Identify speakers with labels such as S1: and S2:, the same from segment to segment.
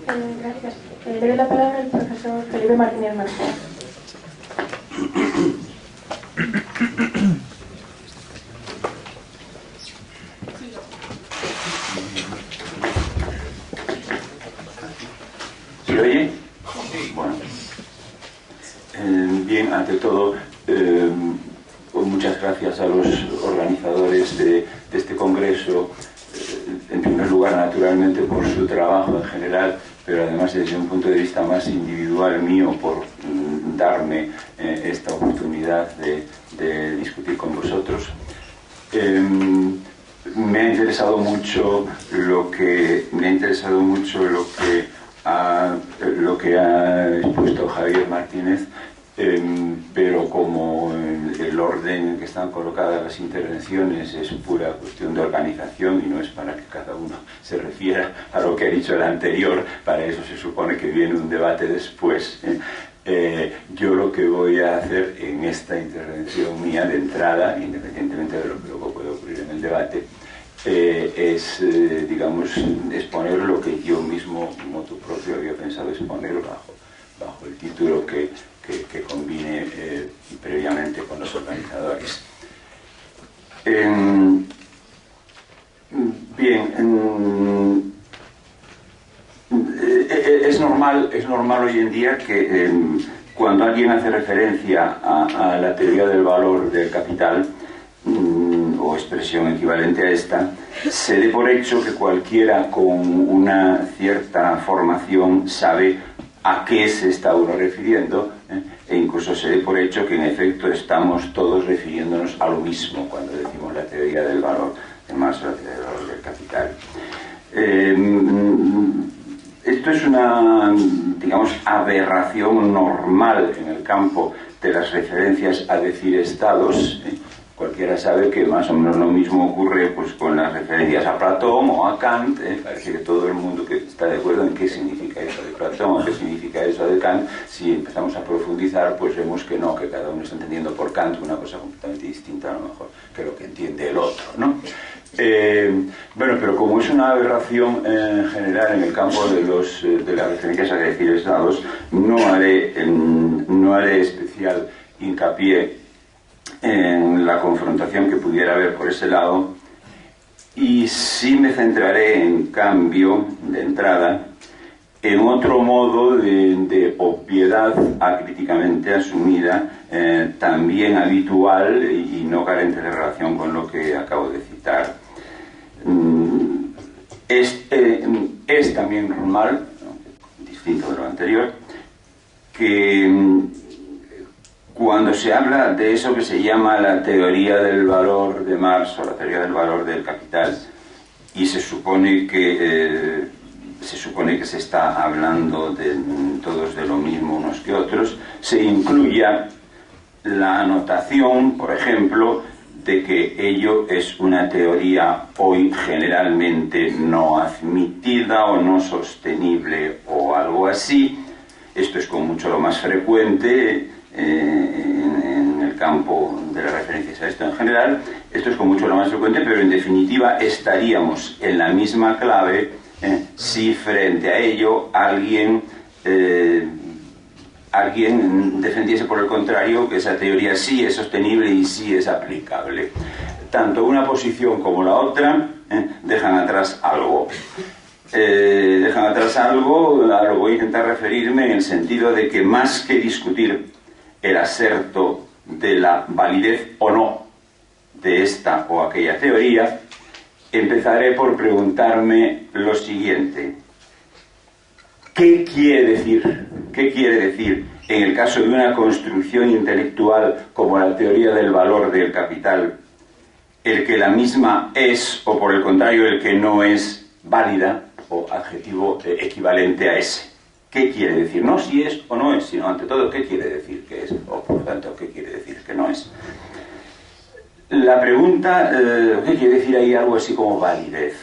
S1: Gracias. Le doy la palabra al profesor Felipe Martínez Marcos.
S2: ¿Se oye? Bueno. Bien, ante todo, muchas gracias a los organizadores de este congreso. En primer lugar, naturalmente, por su trabajo en general, pero además desde un punto de vista más individual mío, por darme esta oportunidad de discutir con vosotros. Me ha interesado mucho lo que ha expuesto Javier Martínez, pero como el orden en que están colocadas las intervenciones es pura cuestión de organización y no es para que cada uno se refiera a lo que ha dicho el anterior, para eso se supone que viene un debate después. Yo lo que voy a hacer en esta intervención mía de entrada, independientemente de lo que luego puede ocurrir en el debate, es, digamos, exponer lo que yo mismo, motu propio, había pensado exponer bajo el título que combine previamente con los organizadores. Bien, es normal hoy en día que cuando alguien hace referencia a la teoría del valor del capital, o expresión equivalente a esta, se dé por hecho que cualquiera con una cierta formación sabe a qué se está uno refiriendo, e incluso se dé por hecho que en efecto estamos todos refiriéndonos a lo mismo cuando decimos la teoría del valor, además la teoría del valor del capital. Esto es una, digamos, aberración normal en el campo de las referencias a decir estados. Cualquiera sabe que más o menos lo mismo ocurre pues, con las referencias a Platón o a Kant. Parece que todo el mundo que está de acuerdo en qué significa eso de Platón o qué significa eso de Kant, si empezamos a profundizar, pues vemos que no, que cada uno está entendiendo por Kant una cosa completamente distinta a lo mejor que lo que entiende el otro, ¿no? Bueno, pero como es una aberración en general en el campo de las referencias a decir estados, no haré especial hincapié en la confrontación que pudiera haber por ese lado, y sí me centraré en cambio de entrada en otro modo de obviedad acríticamente asumida, también habitual y no carente de relación con lo que acabo de citar. Es también normal, distinto de lo anterior, que cuando se habla de eso que se llama la teoría del valor de Marx o la teoría del valor del capital, y se supone que se está hablando todos de lo mismo unos que otros, se incluya la anotación, por ejemplo, de que ello es una teoría hoy generalmente no admitida o no sostenible o algo así. Esto es como mucho lo más frecuente en el campo de las referencias a esto en general. Esto es con mucho lo más frecuente, pero en definitiva estaríamos en la misma clave si frente a ello alguien defendiese por el contrario que esa teoría sí es sostenible y sí es aplicable. Tanto una posición como la otra dejan atrás algo. A lo voy a intentar referirme en el sentido de que más que discutir el aserto de la validez o no de esta o aquella teoría, empezaré por preguntarme lo siguiente: ¿qué quiere decir? ¿Qué quiere decir en el caso de una construcción intelectual como la teoría del valor del capital, el que la misma es, o por el contrario, el que no es válida, o adjetivo equivalente a ese? ¿Qué quiere decir? No si es o no es, sino ante todo qué quiere decir que es, o por lo tanto qué quiere decir que no es. La pregunta, ¿qué quiere decir ahí algo así como validez?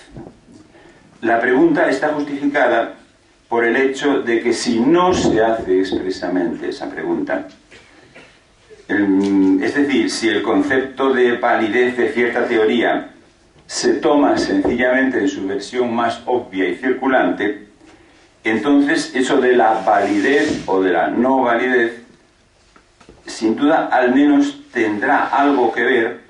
S2: La pregunta está justificada por el hecho de que si no se hace expresamente esa pregunta, es decir, si el concepto de validez de cierta teoría se toma sencillamente en su versión más obvia y circulante, entonces eso de la validez o de la no validez, sin duda al menos tendrá algo que ver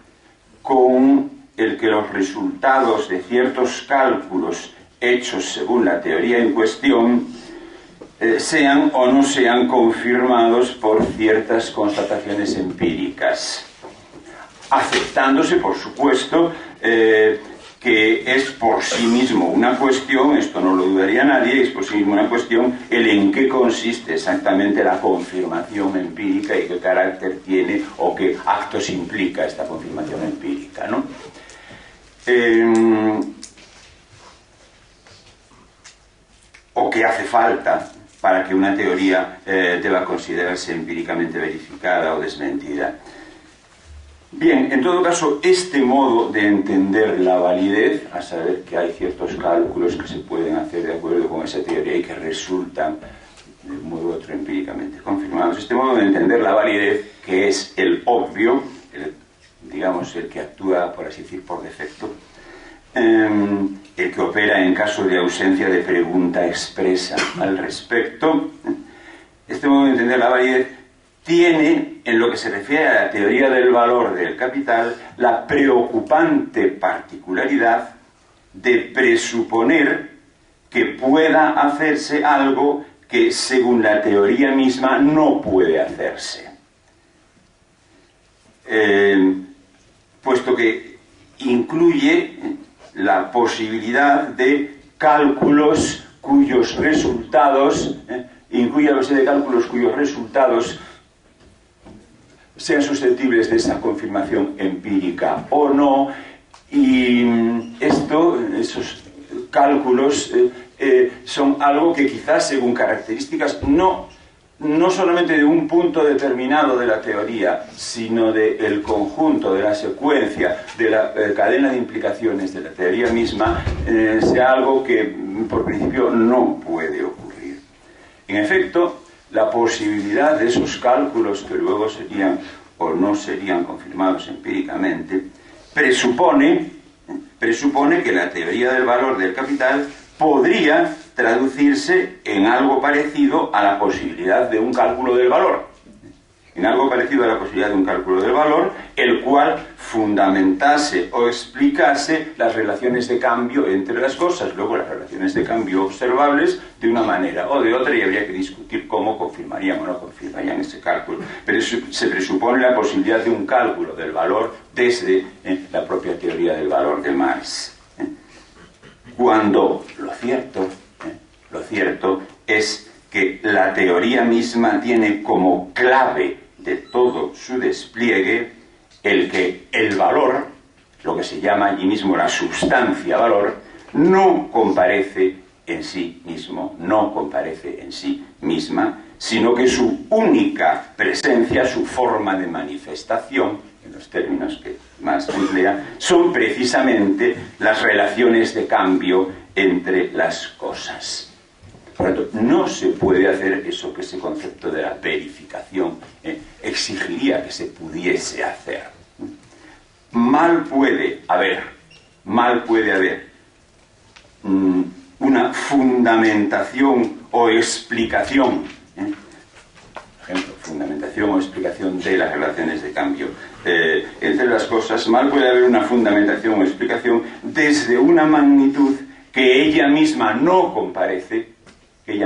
S2: con el que los resultados de ciertos cálculos hechos según la teoría en cuestión sean o no sean confirmados por ciertas constataciones empíricas, aceptándose, por supuesto, que es por sí mismo una cuestión, esto no lo dudaría nadie, es por sí mismo una cuestión el en qué consiste exactamente la confirmación empírica y qué carácter tiene o qué actos implica esta confirmación empírica, ¿no? O qué hace falta para que una teoría deba considerarse empíricamente verificada o desmentida. Bien, en todo caso, este modo de entender la validez, a saber que hay ciertos cálculos que se pueden hacer de acuerdo con esa teoría y que resultan de un modo u otro empíricamente confirmados, este modo de entender la validez, que es el obvio, digamos, el que actúa, por así decir, por defecto, el que opera en caso de ausencia de pregunta expresa al respecto, este modo de entender la validez tiene, en lo que se refiere a la teoría del valor del capital, la preocupante particularidad de presuponer que pueda hacerse algo que, según la teoría misma, no puede hacerse. Puesto que incluye la posibilidad de cálculos cuyos resultados, incluye la posibilidad de cálculos cuyos resultados sean susceptibles de esa confirmación empírica o no, y esos cálculos son algo que quizás, según características no solamente de un punto determinado de la teoría, sino del conjunto, de la secuencia, de la cadena de implicaciones de la teoría misma, sea algo que por principio no puede ocurrir. En efecto, la posibilidad de esos cálculos que luego serían o no serían confirmados empíricamente presupone que la teoría del valor del capital podría traducirse en algo parecido a la posibilidad de un cálculo del valor. En algo parecido a la posibilidad de un cálculo del valor, el cual fundamentase o explicase las relaciones de cambio entre las cosas, luego las relaciones de cambio observables de una manera o de otra, y habría que discutir cómo confirmarían o no confirmarían ese cálculo. Pero se presupone la posibilidad de un cálculo del valor desde la propia teoría del valor de Marx. Cuando lo cierto es que la teoría misma tiene como clave de todo su despliegue el que el valor, lo que se llama allí mismo la sustancia valor, no comparece en sí mismo, no comparece en sí misma, sino que su única presencia, su forma de manifestación, en los términos que más emplea, son precisamente las relaciones de cambio entre las cosas. Por lo tanto, no se puede hacer eso que ese concepto de la verificación exigiría que se pudiese hacer. Mal puede haber una fundamentación o explicación, por ejemplo, fundamentación o explicación de las relaciones de cambio entre las cosas. Mal puede haber una fundamentación o explicación desde una magnitud que ella misma no comparece y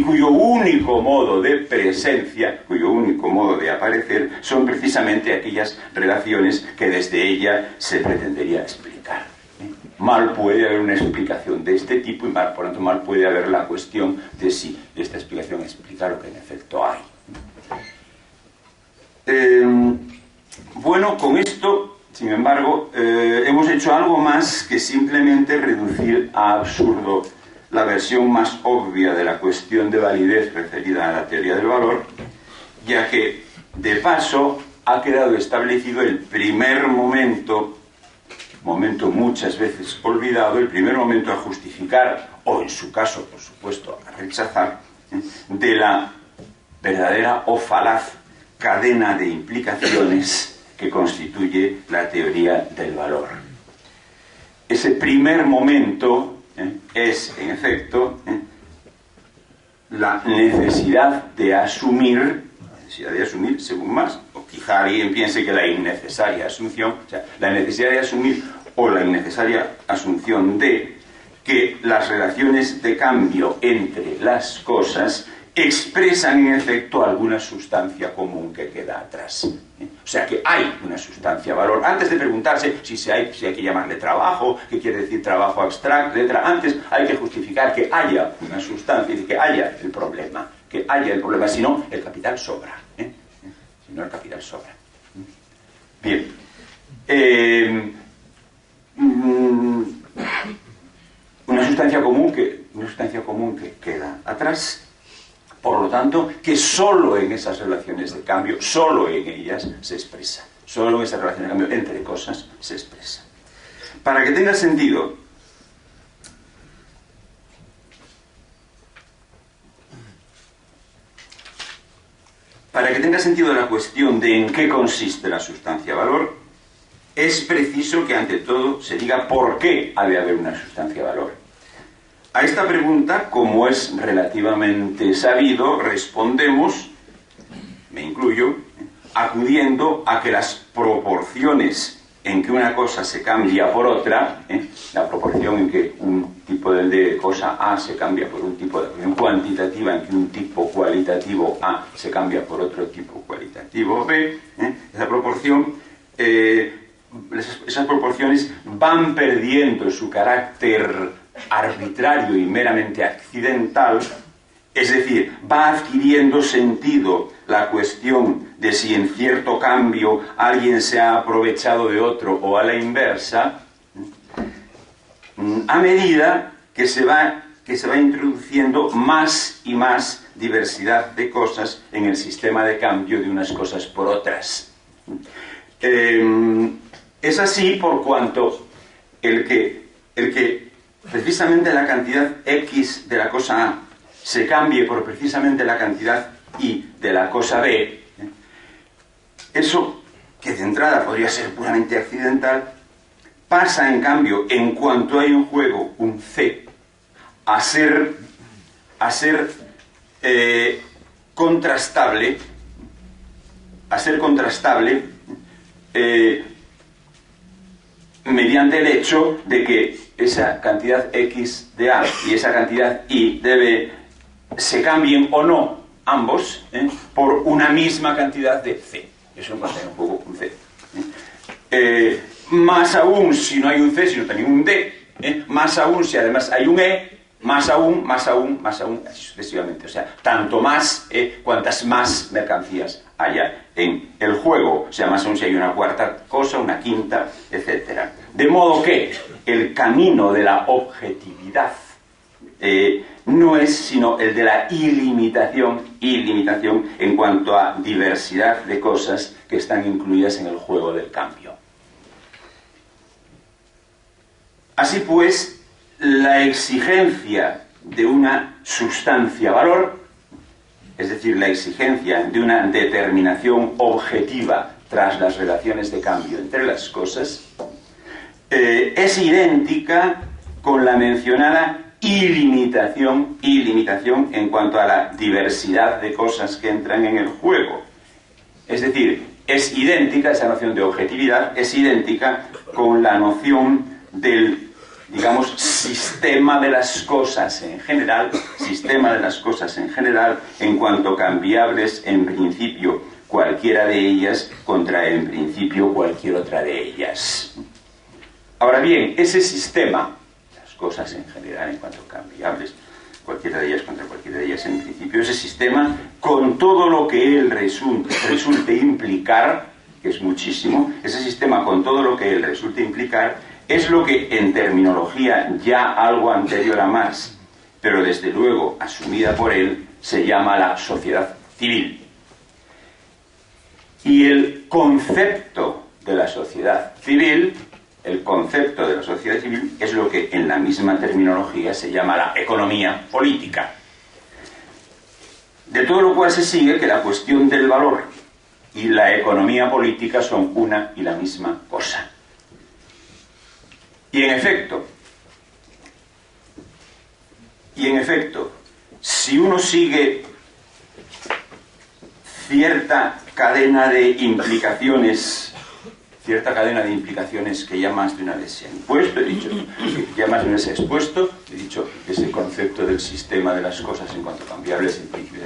S2: cuyo único modo de presencia, cuyo único modo de aparecer son precisamente aquellas relaciones que desde ella se pretendería explicar. Mal puede haber una explicación de este tipo y por lo tanto mal puede haber la cuestión de si esta explicación explica lo que en efecto hay. Bueno, con esto, sin embargo, hemos hecho algo más que simplemente reducir a absurdo la versión más obvia de la cuestión de validez referida a la teoría del valor, ya que, de paso, ha quedado establecido el primer momento muchas veces olvidado, el primer momento a justificar, o en su caso, por supuesto, a rechazar, de la verdadera o falaz cadena de implicaciones que constituye la teoría del valor. Ese primer momento es, en efecto, la necesidad de asumir, según Marx, o quizá alguien piense que la innecesaria asunción, o sea, la necesidad de asumir o la innecesaria asunción de que las relaciones de cambio entre las cosas expresan en efecto alguna sustancia común que queda atrás. O sea que hay una sustancia valor. Antes de preguntarse si hay que llamarle trabajo, qué quiere decir trabajo abstracto, etc., antes hay que justificar que haya una sustancia y que haya el problema. Si no, el capital sobra. Si no, el capital sobra. Bien. Una sustancia común que queda atrás. Por lo tanto, que solo en esas relaciones de cambio, solo en ellas se expresa. Solo en esas relaciones de cambio entre cosas se expresa. Para que tenga sentido, la cuestión de en qué consiste la sustancia valor, es preciso que ante todo se diga por qué ha de haber una sustancia valor. A esta pregunta, como es relativamente sabido, respondemos, me incluyo, acudiendo a que las proporciones en que una cosa se cambia por otra, la proporción en que un tipo de cosa A se cambia por un tipo de proporción cuantitativa, en que un tipo cualitativo A se cambia por otro tipo cualitativo B, esa proporción, esas proporciones van perdiendo su carácter arbitrario y meramente accidental, es decir, va adquiriendo sentido la cuestión de si en cierto cambio alguien se ha aprovechado de otro o a la inversa, a medida que se va introduciendo más y más diversidad de cosas en el sistema de cambio de unas cosas por otras. Es así por cuanto el que precisamente la cantidad X de la cosa A se cambie por precisamente la cantidad Y de la cosa B, eso que de entrada podría ser puramente accidental, pasa en cambio, en cuanto hay en juego un C, a ser contrastable, mediante el hecho de que esa cantidad X de A y esa cantidad Y de B se cambien o no ambos por una misma cantidad de C. Eso no pasa en juego un C. Más aún si no hay un C, sino también un D. Más aún si además hay un E. Más aún, así sucesivamente. O sea, tanto más, cuantas más mercancías haya en el juego. O sea, más aún si hay una cuarta cosa, una quinta, etc. De modo que el camino de la objetividad no es sino el de la ilimitación en cuanto a diversidad de cosas que están incluidas en el juego del cambio. Así pues, la exigencia de una sustancia valor, es decir, la exigencia de una determinación objetiva tras las relaciones de cambio entre las cosas, es idéntica con la mencionada ilimitación en cuanto a la diversidad de cosas que entran en el juego. Es decir, es idéntica, esa noción de objetividad, es idéntica con la noción del, digamos, sistema de las cosas en general, en cuanto cambiables en principio cualquiera de ellas contra en principio cualquier otra de ellas. Ahora bien, ese sistema, las cosas en general en cuanto cambiables, cualquiera de ellas contra cualquiera de ellas en principio, ese sistema, con todo lo que él resulte implicar, que es muchísimo, ese sistema con todo lo que él resulte implicar, es lo que en terminología ya algo anterior a Marx, pero desde luego asumida por él, se llama la sociedad civil. Y el concepto de la sociedad civil es lo que en la misma terminología se llama la economía política. De todo lo cual se sigue que la cuestión del valor y la economía política son una y la misma cosa. Y en efecto, si uno sigue cierta cadena de implicaciones que ya más de una vez se han impuesto, he dicho, que ya más de una vez se ha expuesto, he dicho que ese concepto del sistema de las cosas en cuanto a cambiables en principio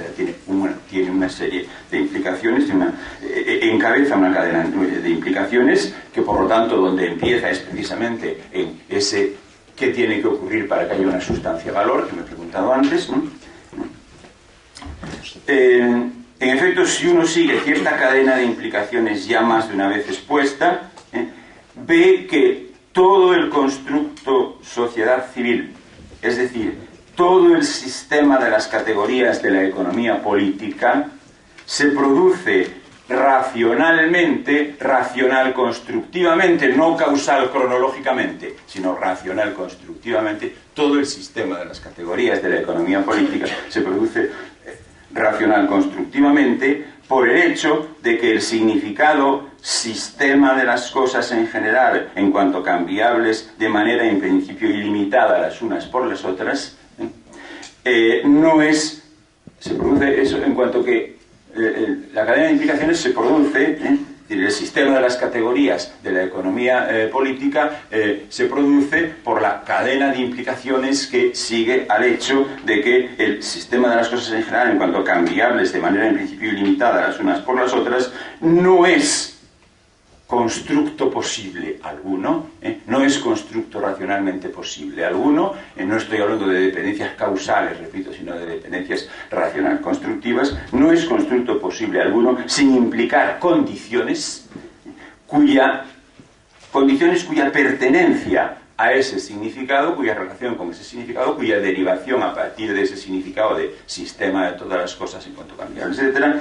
S2: tiene una serie de implicaciones, encabeza una cadena de implicaciones que por lo tanto donde empieza es precisamente en ese qué tiene que ocurrir para que haya una sustancia valor, que me he preguntado antes, ¿no? En efecto, si uno sigue cierta cadena de implicaciones ya más de una vez expuesta, ve que todo el constructo sociedad civil, es decir, todo el sistema de las categorías de la economía política, se produce racionalmente, racional constructivamente, no causal cronológicamente, sino racional constructivamente. Todo el sistema de las categorías de la economía política se produce racional constructivamente por el hecho de que el significado sistema de las cosas en general, en cuanto cambiables de manera en principio ilimitada las unas por las otras, se produce eso en cuanto que la cadena de implicaciones se produce, el sistema de las categorías de la economía política se produce por la cadena de implicaciones que sigue al hecho de que el sistema de las cosas en general, en cuanto a cambiables de manera en principio ilimitada las unas por las otras, no es constructo posible alguno, no es constructo racionalmente posible alguno, no estoy hablando de dependencias causales, repito, sino de dependencias racional constructivas, no es constructo posible alguno sin implicar condiciones cuya pertenencia a ese significado, cuya relación con ese significado, cuya derivación a partir de ese significado de sistema de todas las cosas en cuanto cambiables, etc.,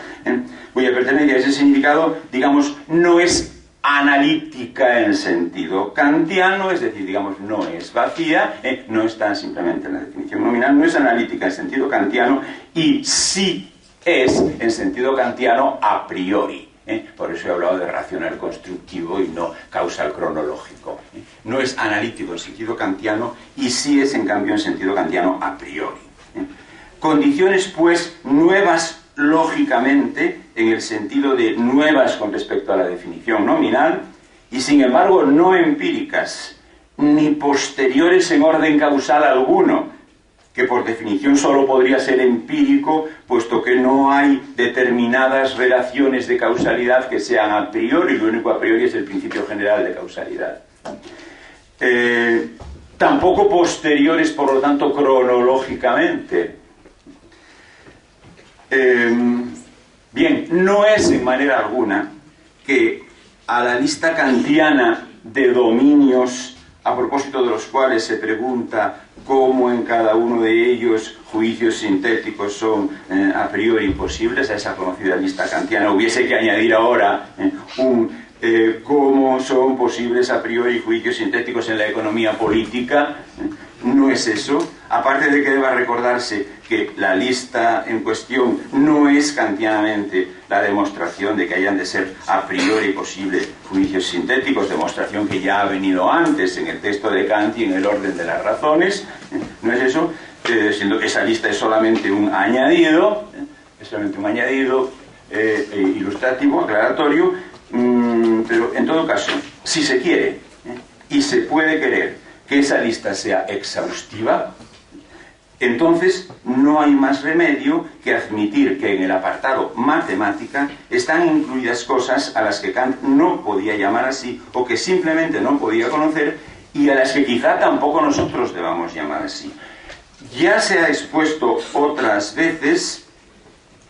S2: cuya pertenencia a ese significado, digamos, no es analítica en sentido kantiano, es decir, digamos, no es vacía, no está simplemente en la definición nominal, no es analítica en sentido kantiano y sí es en sentido kantiano a priori. Por eso he hablado de racional constructivo y no causal cronológico. No es analítico en sentido kantiano y sí es, en cambio, en sentido kantiano a priori. Condiciones, pues, nuevas lógicamente, en el sentido de nuevas con respecto a la definición nominal, y sin embargo no empíricas, ni posteriores en orden causal alguno, que por definición solo podría ser empírico, puesto que no hay determinadas relaciones de causalidad que sean a priori, lo único a priori es el principio general de causalidad. Tampoco posteriores, por lo tanto, cronológicamente. Bien, no es en manera alguna que a la lista kantiana de dominios, a propósito de los cuales se pregunta cómo en cada uno de ellos juicios sintéticos son a priori imposibles, a esa conocida lista kantiana hubiese que añadir ahora cómo son posibles a priori juicios sintéticos en la economía política. No es eso, aparte de que deba recordarse que la lista en cuestión no es kantianamente la demostración de que hayan de ser a priori posibles juicios sintéticos, demostración que ya ha venido antes en el texto de Kant y en el orden de las razones, no es eso, siendo que esa lista es solamente un añadido, ilustrativo, aclaratorio, pero en todo caso, si se quiere y se puede querer que esa lista sea exhaustiva, entonces no hay más remedio que admitir que en el apartado matemática están incluidas cosas a las que Kant no podía llamar así o que simplemente no podía conocer y a las que quizá tampoco nosotros debamos llamar así. Ya se ha expuesto otras veces,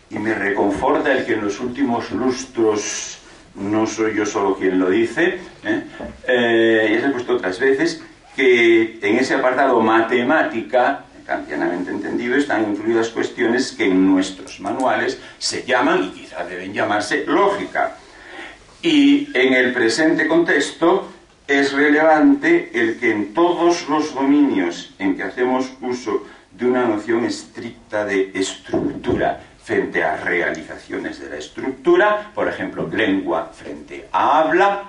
S2: y me reconforta el que en los últimos lustros no soy yo solo quien lo dice, ya se ha expuesto otras veces que en ese apartado matemática, kantianamente entendido, están incluidas cuestiones que en nuestros manuales se llaman, y quizá deben llamarse, lógica. Y en el presente contexto es relevante el que en todos los dominios en que hacemos uso de una noción estricta de estructura frente a realizaciones de la estructura, por ejemplo, lengua frente a habla,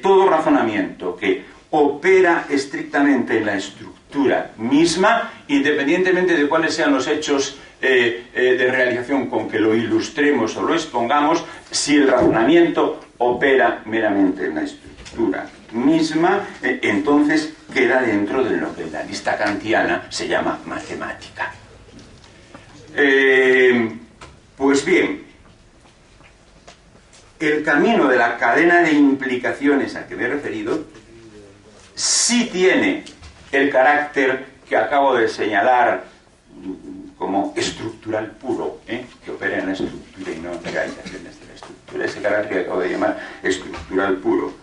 S2: todo razonamiento que opera estrictamente en la estructura misma, independientemente de cuáles sean los hechos de realización con que lo ilustremos o lo expongamos. Si el razonamiento opera meramente en la estructura misma, entonces queda dentro de lo que en la lista kantiana se llama matemática. Pues bien, el camino de la cadena de implicaciones al que me he referido sí tiene el carácter que acabo de señalar como estructural puro, que opera en la estructura y no en realizaciones de la estructura. Ese carácter que acabo de llamar estructural puro.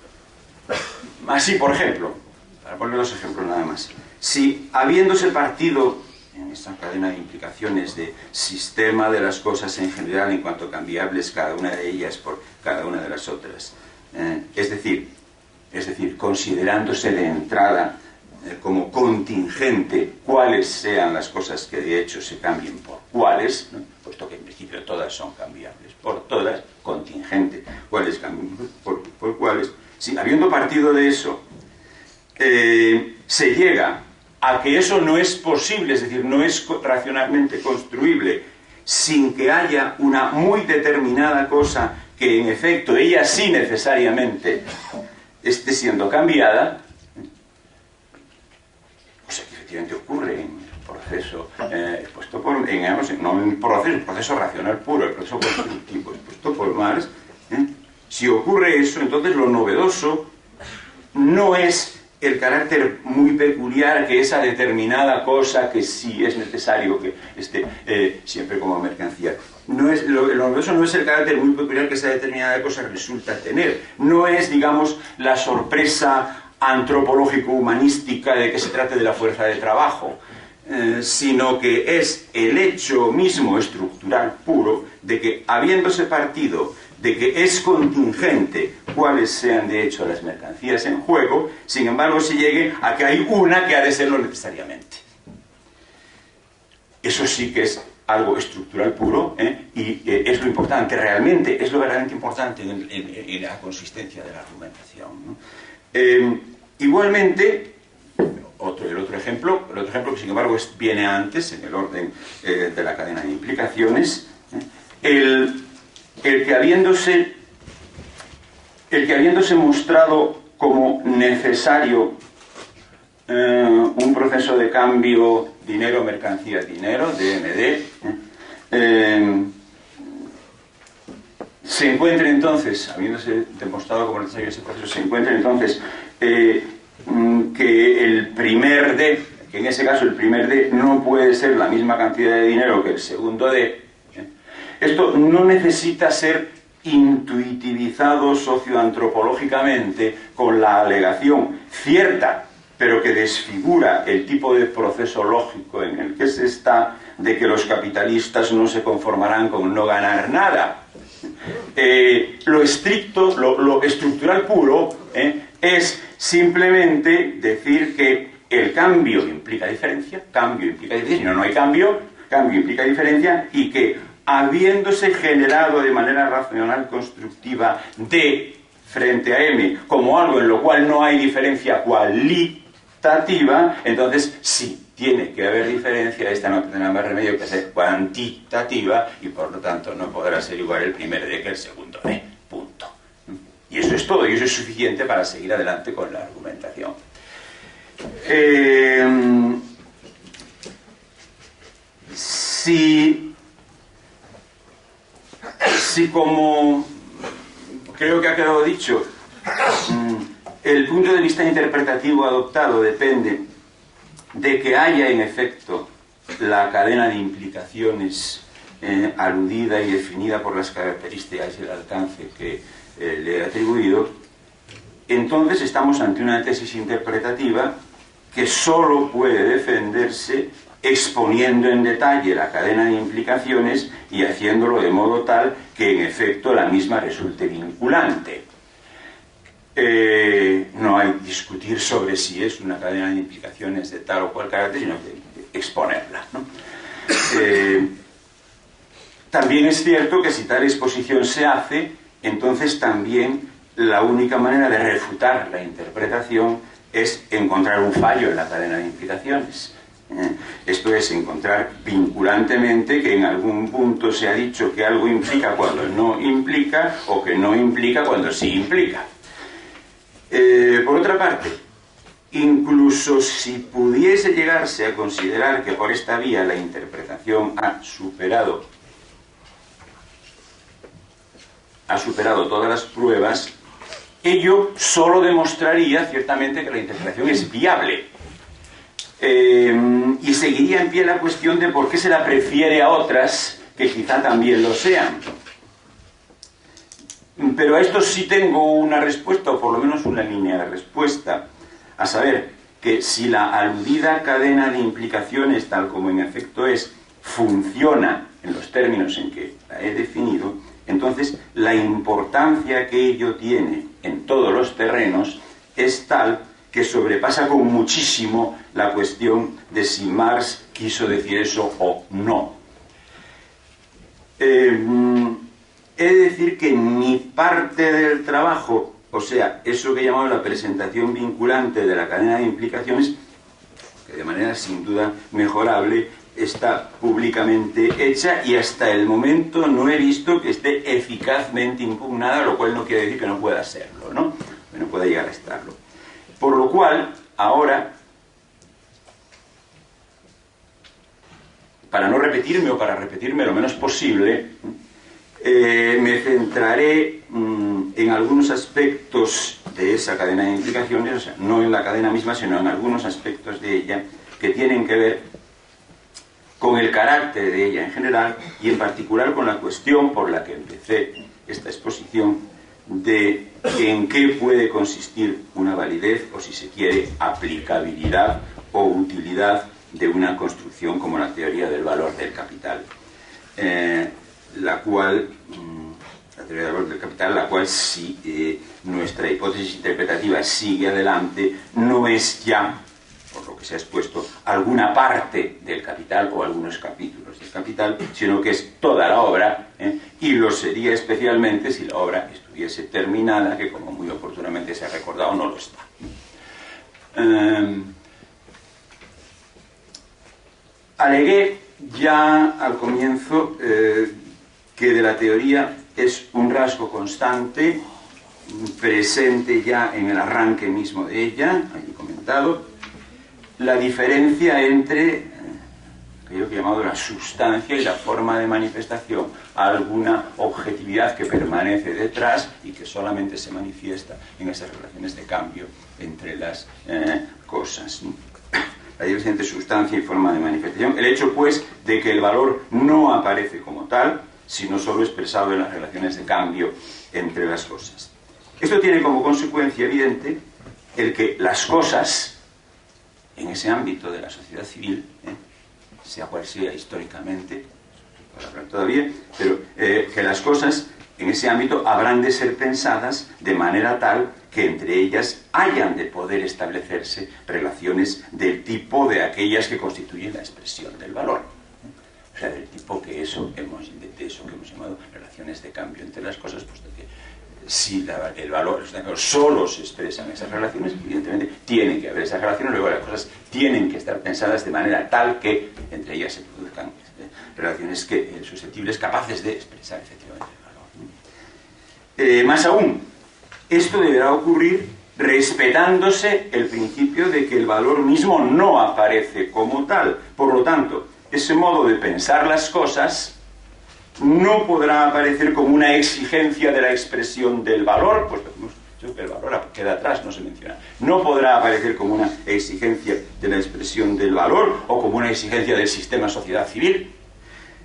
S2: Así, por ejemplo, para poner dos ejemplos nada más, si habiéndose partido en esta cadena de implicaciones de sistema de las cosas en general en cuanto cambiables cada una de ellas por cada una de las otras, es decir, considerándose de entrada como contingente cuáles sean las cosas que de hecho se cambien por cuáles, ¿no? Puesto que en principio todas son cambiables por todas, contingente cuáles cambian por cuáles. Si habiendo partido de eso se llega a que eso no es posible, es decir, no es racionalmente construible sin que haya una muy determinada cosa que en efecto ella sí necesariamente esté siendo cambiada, pues efectivamente ocurre en el proceso expuesto por, no en el proceso racional puro, el proceso constructivo expuesto por Marx. Si ocurre eso, entonces lo novedoso no es el carácter muy peculiar que esa determinada cosa que sí es necesario que esté siempre como mercancía. No es, lo novedoso no es el carácter muy peculiar que esa determinada cosa resulta tener. No es, digamos, la sorpresa antropológico-humanística de que se trate de la fuerza de trabajo, sino que es el hecho mismo estructural puro de que, habiéndose partido de que es contingente cuáles sean de hecho las mercancías en juego, sin embargo se llegue a que hay una que ha de serlo necesariamente. Eso sí que es algo estructural puro, y es lo importante, realmente, es lo verdaderamente importante en la consistencia de la argumentación, ¿no? Igualmente, el otro ejemplo que sin embargo viene antes, en el orden de la cadena de implicaciones, el que habiéndose mostrado como necesario un proceso de cambio dinero, mercancía, dinero, DMD, se encuentra entonces, habiéndose demostrado como necesario ese proceso, se encuentra entonces que el primer D, que en ese caso el primer D no puede ser la misma cantidad de dinero que el segundo D. Esto no necesita ser intuitivizado socioantropológicamente con la alegación cierta, pero que desfigura el tipo de proceso lógico en el que se está, de que los capitalistas no se conformarán con no ganar nada. Lo estricto, lo estructural puro, es simplemente decir que el cambio implica diferencia, si no hay cambio implica diferencia, y que habiéndose generado de manera racional constructiva D frente a M como algo en lo cual no hay diferencia cualitativa, entonces sí tiene que haber diferencia, esta no tendrá más remedio que ser cuantitativa, y por lo tanto no podrá ser igual el primer D que el segundo D, punto. Y eso es todo, y eso es suficiente para seguir adelante con la argumentación. Si como creo que ha quedado dicho, el punto de vista interpretativo adoptado depende de que haya en efecto la cadena de implicaciones aludida y definida por las características y el alcance que le he atribuido, entonces estamos ante una tesis interpretativa que solo puede defenderse exponiendo en detalle la cadena de implicaciones y haciéndolo de modo tal que en efecto la misma resulte vinculante. No hay discutir sobre si es una cadena de implicaciones de tal o cual carácter, sino que exponerla, ¿no? También es cierto que si tal exposición se hace, entonces también la única manera de refutar la interpretación es encontrar un fallo en la cadena de implicaciones. Esto es encontrar vinculantemente que en algún punto se ha dicho que algo implica cuando no implica, o que no implica cuando sí implica. Por otra parte, incluso si pudiese llegarse a considerar que por esta vía la interpretación ha superado todas las pruebas, ello solo demostraría ciertamente que la interpretación es viable. Y seguiría en pie la cuestión de por qué se la prefiere a otras que quizá también lo sean. Pero a esto sí tengo una respuesta, o por lo menos una línea de respuesta, a saber que si la aludida cadena de implicaciones, tal como en efecto es, funciona en los términos en que la he definido, entonces la importancia que ello tiene en todos los terrenos es tal que sobrepasa con muchísimo la cuestión de si Marx quiso decir eso o no. He de decir que ni parte del trabajo, o sea, eso que he llamado la presentación vinculante de la cadena de implicaciones, que de manera sin duda mejorable está públicamente hecha, y hasta el momento no he visto que esté eficazmente impugnada, lo cual no quiere decir que no pueda serlo, ¿no? Que no pueda llegar a estarlo. Por lo cual, ahora, para no repetirme, o para repetirme lo menos posible, me centraré en algunos aspectos de esa cadena de implicaciones, o sea, no en la cadena misma, sino en algunos aspectos de ella que tienen que ver con el carácter de ella en general, y en particular con la cuestión por la que empecé esta exposición, de en qué puede consistir una validez, o si se quiere, aplicabilidad o utilidad de una construcción como la teoría del valor del capital, la cual, si nuestra hipótesis interpretativa sigue adelante, no es ya, por lo que se ha expuesto, alguna parte del capital o algunos capítulos del capital, sino que es toda la obra, y lo sería especialmente si la obra estuviese terminada, que como muy oportunamente se ha recordado, no lo está. Alegué ya al comienzo que de la teoría es un rasgo constante, presente ya en el arranque mismo de ella, ahí comentado, la diferencia entre aquello que he llamado la sustancia y la forma de manifestación, alguna objetividad que permanece detrás y que solamente se manifiesta en esas relaciones de cambio entre las cosas, ¿no? La diferencia entre sustancia y forma de manifestación, el hecho pues de que el valor no aparece como tal, sino solo expresado en las relaciones de cambio entre las cosas. Esto tiene como consecuencia evidente el que las cosas, en ese ámbito de la sociedad civil, sea cual sea históricamente, para hablar todavía, pero que las cosas en ese ámbito habrán de ser pensadas de manera tal que entre ellas hayan de poder establecerse relaciones del tipo de aquellas que constituyen la expresión del valor. O sea, del tipo que eso que hemos llamado relaciones de cambio entre las cosas, puesto que si el valor solo se expresa en esas relaciones, evidentemente tienen que haber esas relaciones, luego las cosas tienen que estar pensadas de manera tal que entre ellas se produzcan relaciones susceptibles, capaces de expresar efectivamente el valor. Más aún, esto deberá ocurrir respetándose el principio de que el valor mismo no aparece como tal. Por lo tanto, ese modo de pensar las cosas no podrá aparecer como una exigencia de la expresión del valor, pues hemos dicho que el valor queda atrás, no se menciona. No podrá aparecer como una exigencia de la expresión del valor o como una exigencia del sistema sociedad civil,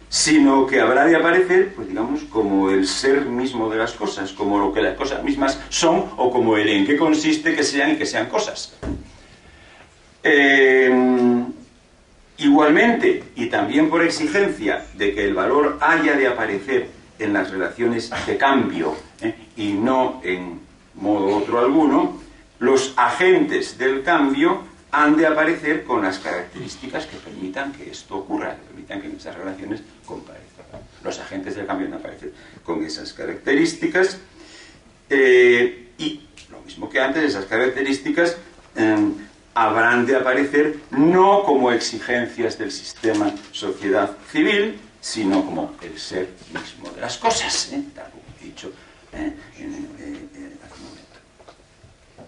S2: sino que habrá de aparecer, pues digamos, como el ser mismo de las cosas, como lo que las cosas mismas son, o como el en qué consiste que sean y que sean cosas. Igualmente, y también por exigencia de que el valor haya de aparecer en las relaciones de cambio, y no en modo otro alguno, los agentes del cambio han de aparecer con las características que permitan que esto ocurra, que permitan que en esas relaciones comparezcan. Los agentes del cambio han de aparecer con esas características, y lo mismo que antes, esas características habrán de aparecer no como exigencias del sistema sociedad civil, sino como el ser mismo de las cosas, tal como he dicho hace un momento.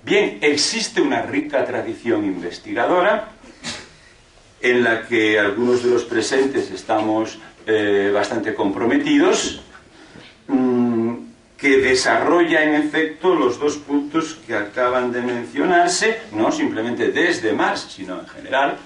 S2: Bien, existe una rica tradición investigadora en la que algunos de los presentes estamos bastante comprometidos, que desarrolla en efecto los dos puntos que acaban de mencionarse, no simplemente desde Marx, sino en general,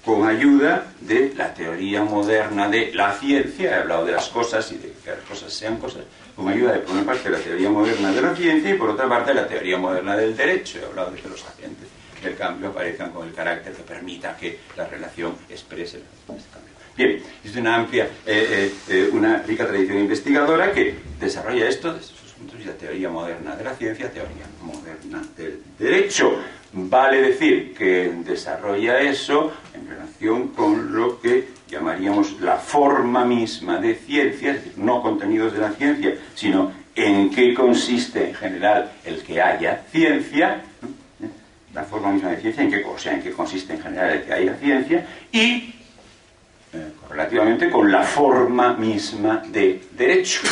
S2: con ayuda de la teoría moderna de la ciencia. He hablado de las cosas y de que las cosas sean cosas, con ayuda de, por una parte, la teoría moderna de la ciencia y, por otra parte, la teoría moderna del derecho. He hablado de que los agentes del cambio aparezcan con el carácter que permita que la relación exprese este cambio. Bien, es una amplia, una rica tradición investigadora que desarrolla esto desde sus puntos de vista: teoría moderna de la ciencia, teoría moderna del derecho. Vale decir que desarrolla eso en relación con lo que llamaríamos la forma misma de ciencia, es decir, no contenidos de la ciencia, sino en qué consiste en general el que haya ciencia, la forma misma de ciencia, en qué consiste en general el que haya ciencia, y relativamente con la forma misma de derecho,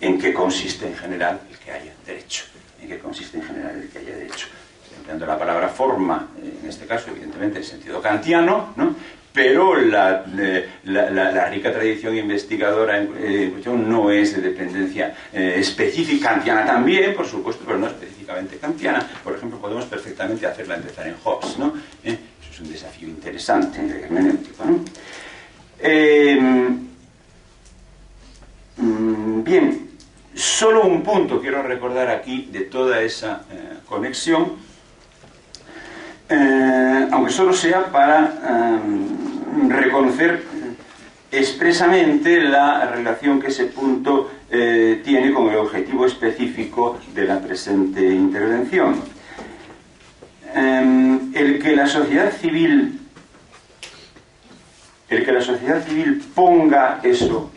S2: en qué consiste en general el que haya derecho, en qué consiste en general el que haya derecho. Estoy empleando la palabra forma, en este caso, evidentemente, en sentido kantiano, ¿no? Pero la rica tradición investigadora en cuestión no es de dependencia específica, kantiana también, por supuesto, pero no específicamente kantiana. Por ejemplo, podemos perfectamente hacerla empezar en Hobbes, ¿no? Eso es un desafío interesante en el hermenéutico, ¿no? Bien, solo un punto quiero recordar aquí de toda esa conexión, aunque solo sea para reconocer expresamente la relación que ese punto tiene con el objetivo específico de la presente intervención. El que la sociedad civil ponga eso,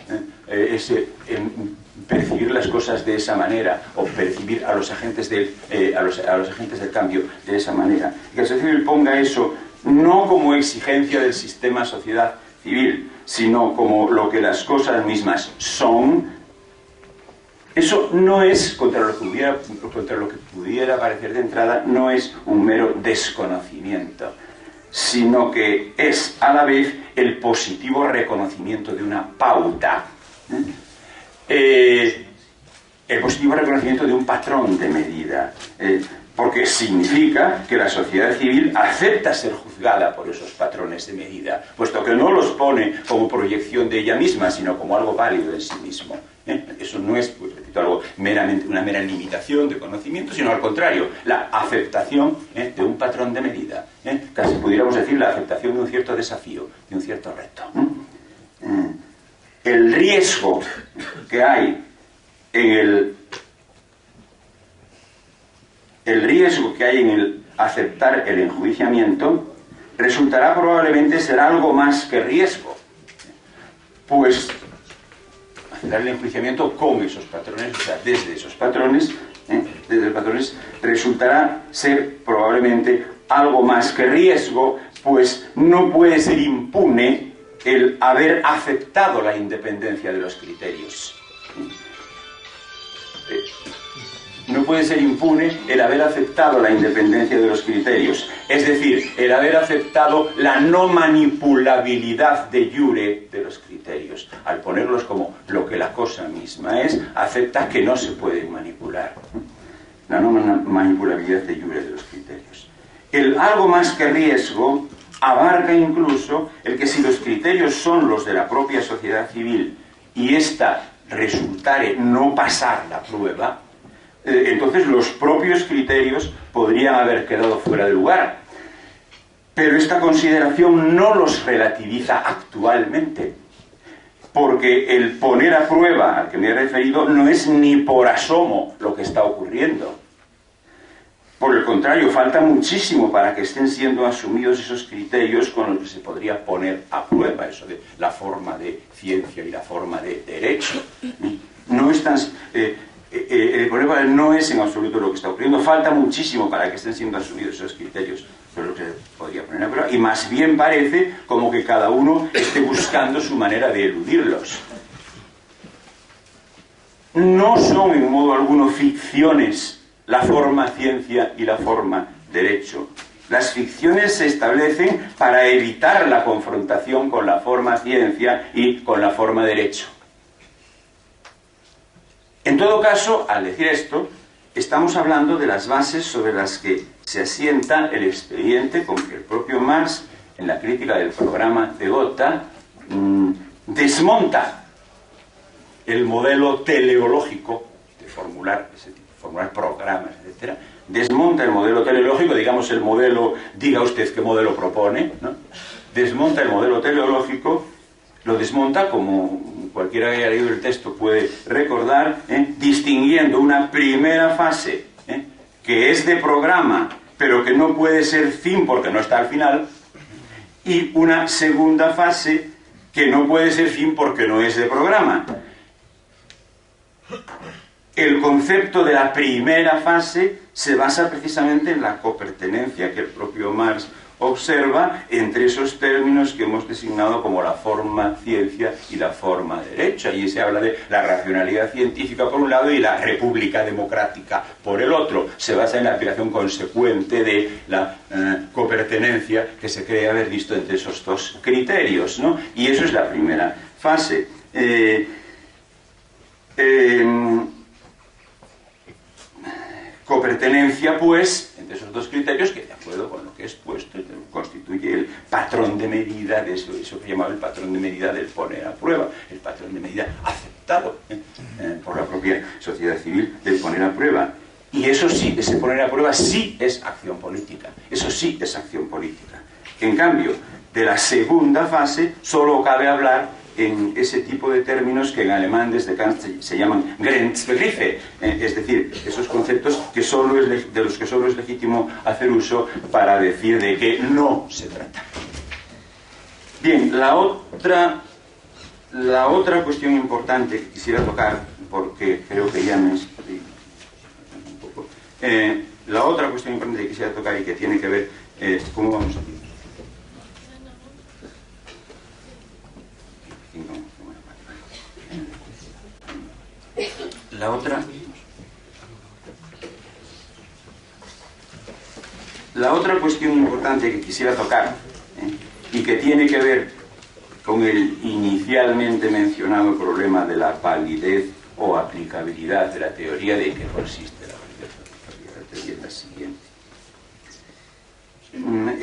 S2: percibir las cosas de esa manera, o percibir a los agentes del cambio de esa manera, que la sociedad civil ponga eso no como exigencia del sistema sociedad civil, sino como lo que las cosas mismas son, eso no es, contra lo que pudiera parecer de entrada, no es un mero desconocimiento, sino que es a la vez el positivo reconocimiento de una pauta, el positivo reconocimiento de un patrón de medida, porque significa que la sociedad civil acepta ser juzgada por esos patrones de medida, puesto que no los pone como proyección de ella misma, sino como algo válido en sí mismo. Eso no es, pues, repito, algo meramente una mera limitación de conocimiento, sino al contrario, la aceptación de un patrón de medida, casi pudiéramos decir la aceptación de un cierto desafío, de un cierto reto. El riesgo que hay en el aceptar el enjuiciamiento resultará probablemente ser algo más que riesgo, pues aceptar el enjuiciamiento con esos patrones, o sea, desde esos patrones, resultará ser probablemente algo más que riesgo, pues no puede ser impune el haber aceptado la independencia de los criterios. No puede ser impune el haber aceptado la independencia de los criterios, es decir, el haber aceptado la no manipulabilidad de jure de los criterios. Al ponerlos como lo que la cosa misma es, acepta que no se pueden manipular. La no manipulabilidad de jure de los criterios. El algo más que riesgo abarca incluso el que si los criterios son los de la propia sociedad civil y ésta resultare no pasar la prueba, entonces los propios criterios podrían haber quedado fuera de lugar. Pero esta consideración no los relativiza actualmente, porque el poner a prueba al que me he referido no es ni por asomo lo que está ocurriendo. Por el contrario, falta muchísimo para que estén siendo asumidos esos criterios con los que se podría poner a prueba eso de la forma de ciencia y la forma de derecho. No es tan... el problema no es en absoluto lo que está ocurriendo. Falta muchísimo para que estén siendo asumidos esos criterios sobre lo que se podría poner a prueba, y más bien parece como que cada uno esté buscando su manera de eludirlos. No son en modo alguno ficciones la forma ciencia y la forma derecho. Las ficciones se establecen para evitar la confrontación con la forma ciencia y con la forma derecho. En todo caso, al decir esto, estamos hablando de las bases sobre las que se asienta el expediente con que el propio Marx, en la crítica del programa de Gotha, desmonta el modelo teleológico de formular programas, etc. Desmonta el modelo teleológico, digamos el modelo, diga usted qué modelo propone, ¿no? Desmonta el modelo teleológico, lo desmonta, como cualquiera que haya leído el texto puede recordar, distinguiendo una primera fase que es de programa, pero que no puede ser fin porque no está al final, y una segunda fase que no puede ser fin porque no es de programa. El concepto de la primera fase se basa precisamente en la copertenencia que el propio Marx observa entre esos términos que hemos designado como la forma ciencia y la forma derecho. Allí se habla de la racionalidad científica por un lado y la república democrática por el otro. Se basa en la aplicación consecuente de la copertenencia que se cree haber visto entre esos dos criterios, ¿no? Y eso es la primera fase. Copertenencia, pues, entre esos dos criterios que, de acuerdo con lo que he expuesto, constituye el patrón de medida de eso que llamaba el patrón de medida del poner a prueba, el patrón de medida aceptado por la propia sociedad civil del poner a prueba. Y eso sí, ese poner a prueba sí es acción política, eso sí es acción política. En cambio, de la segunda fase solo cabe hablar en ese tipo de términos que en alemán desde Kant se llaman Grenzbegriffe, es decir, esos conceptos que de los que solo es legítimo hacer uso para decir de qué no se trata. Bien, la otra cuestión importante que quisiera tocar, porque creo que ya me estoy un poco, la otra cuestión importante que quisiera tocar y que tiene que ver, ¿cómo vamos aquí? La otra cuestión importante que quisiera tocar, y que tiene que ver con el inicialmente mencionado problema de la validez o aplicabilidad de la teoría, de qué consiste la validez o aplicabilidad de la teoría, es la siguiente.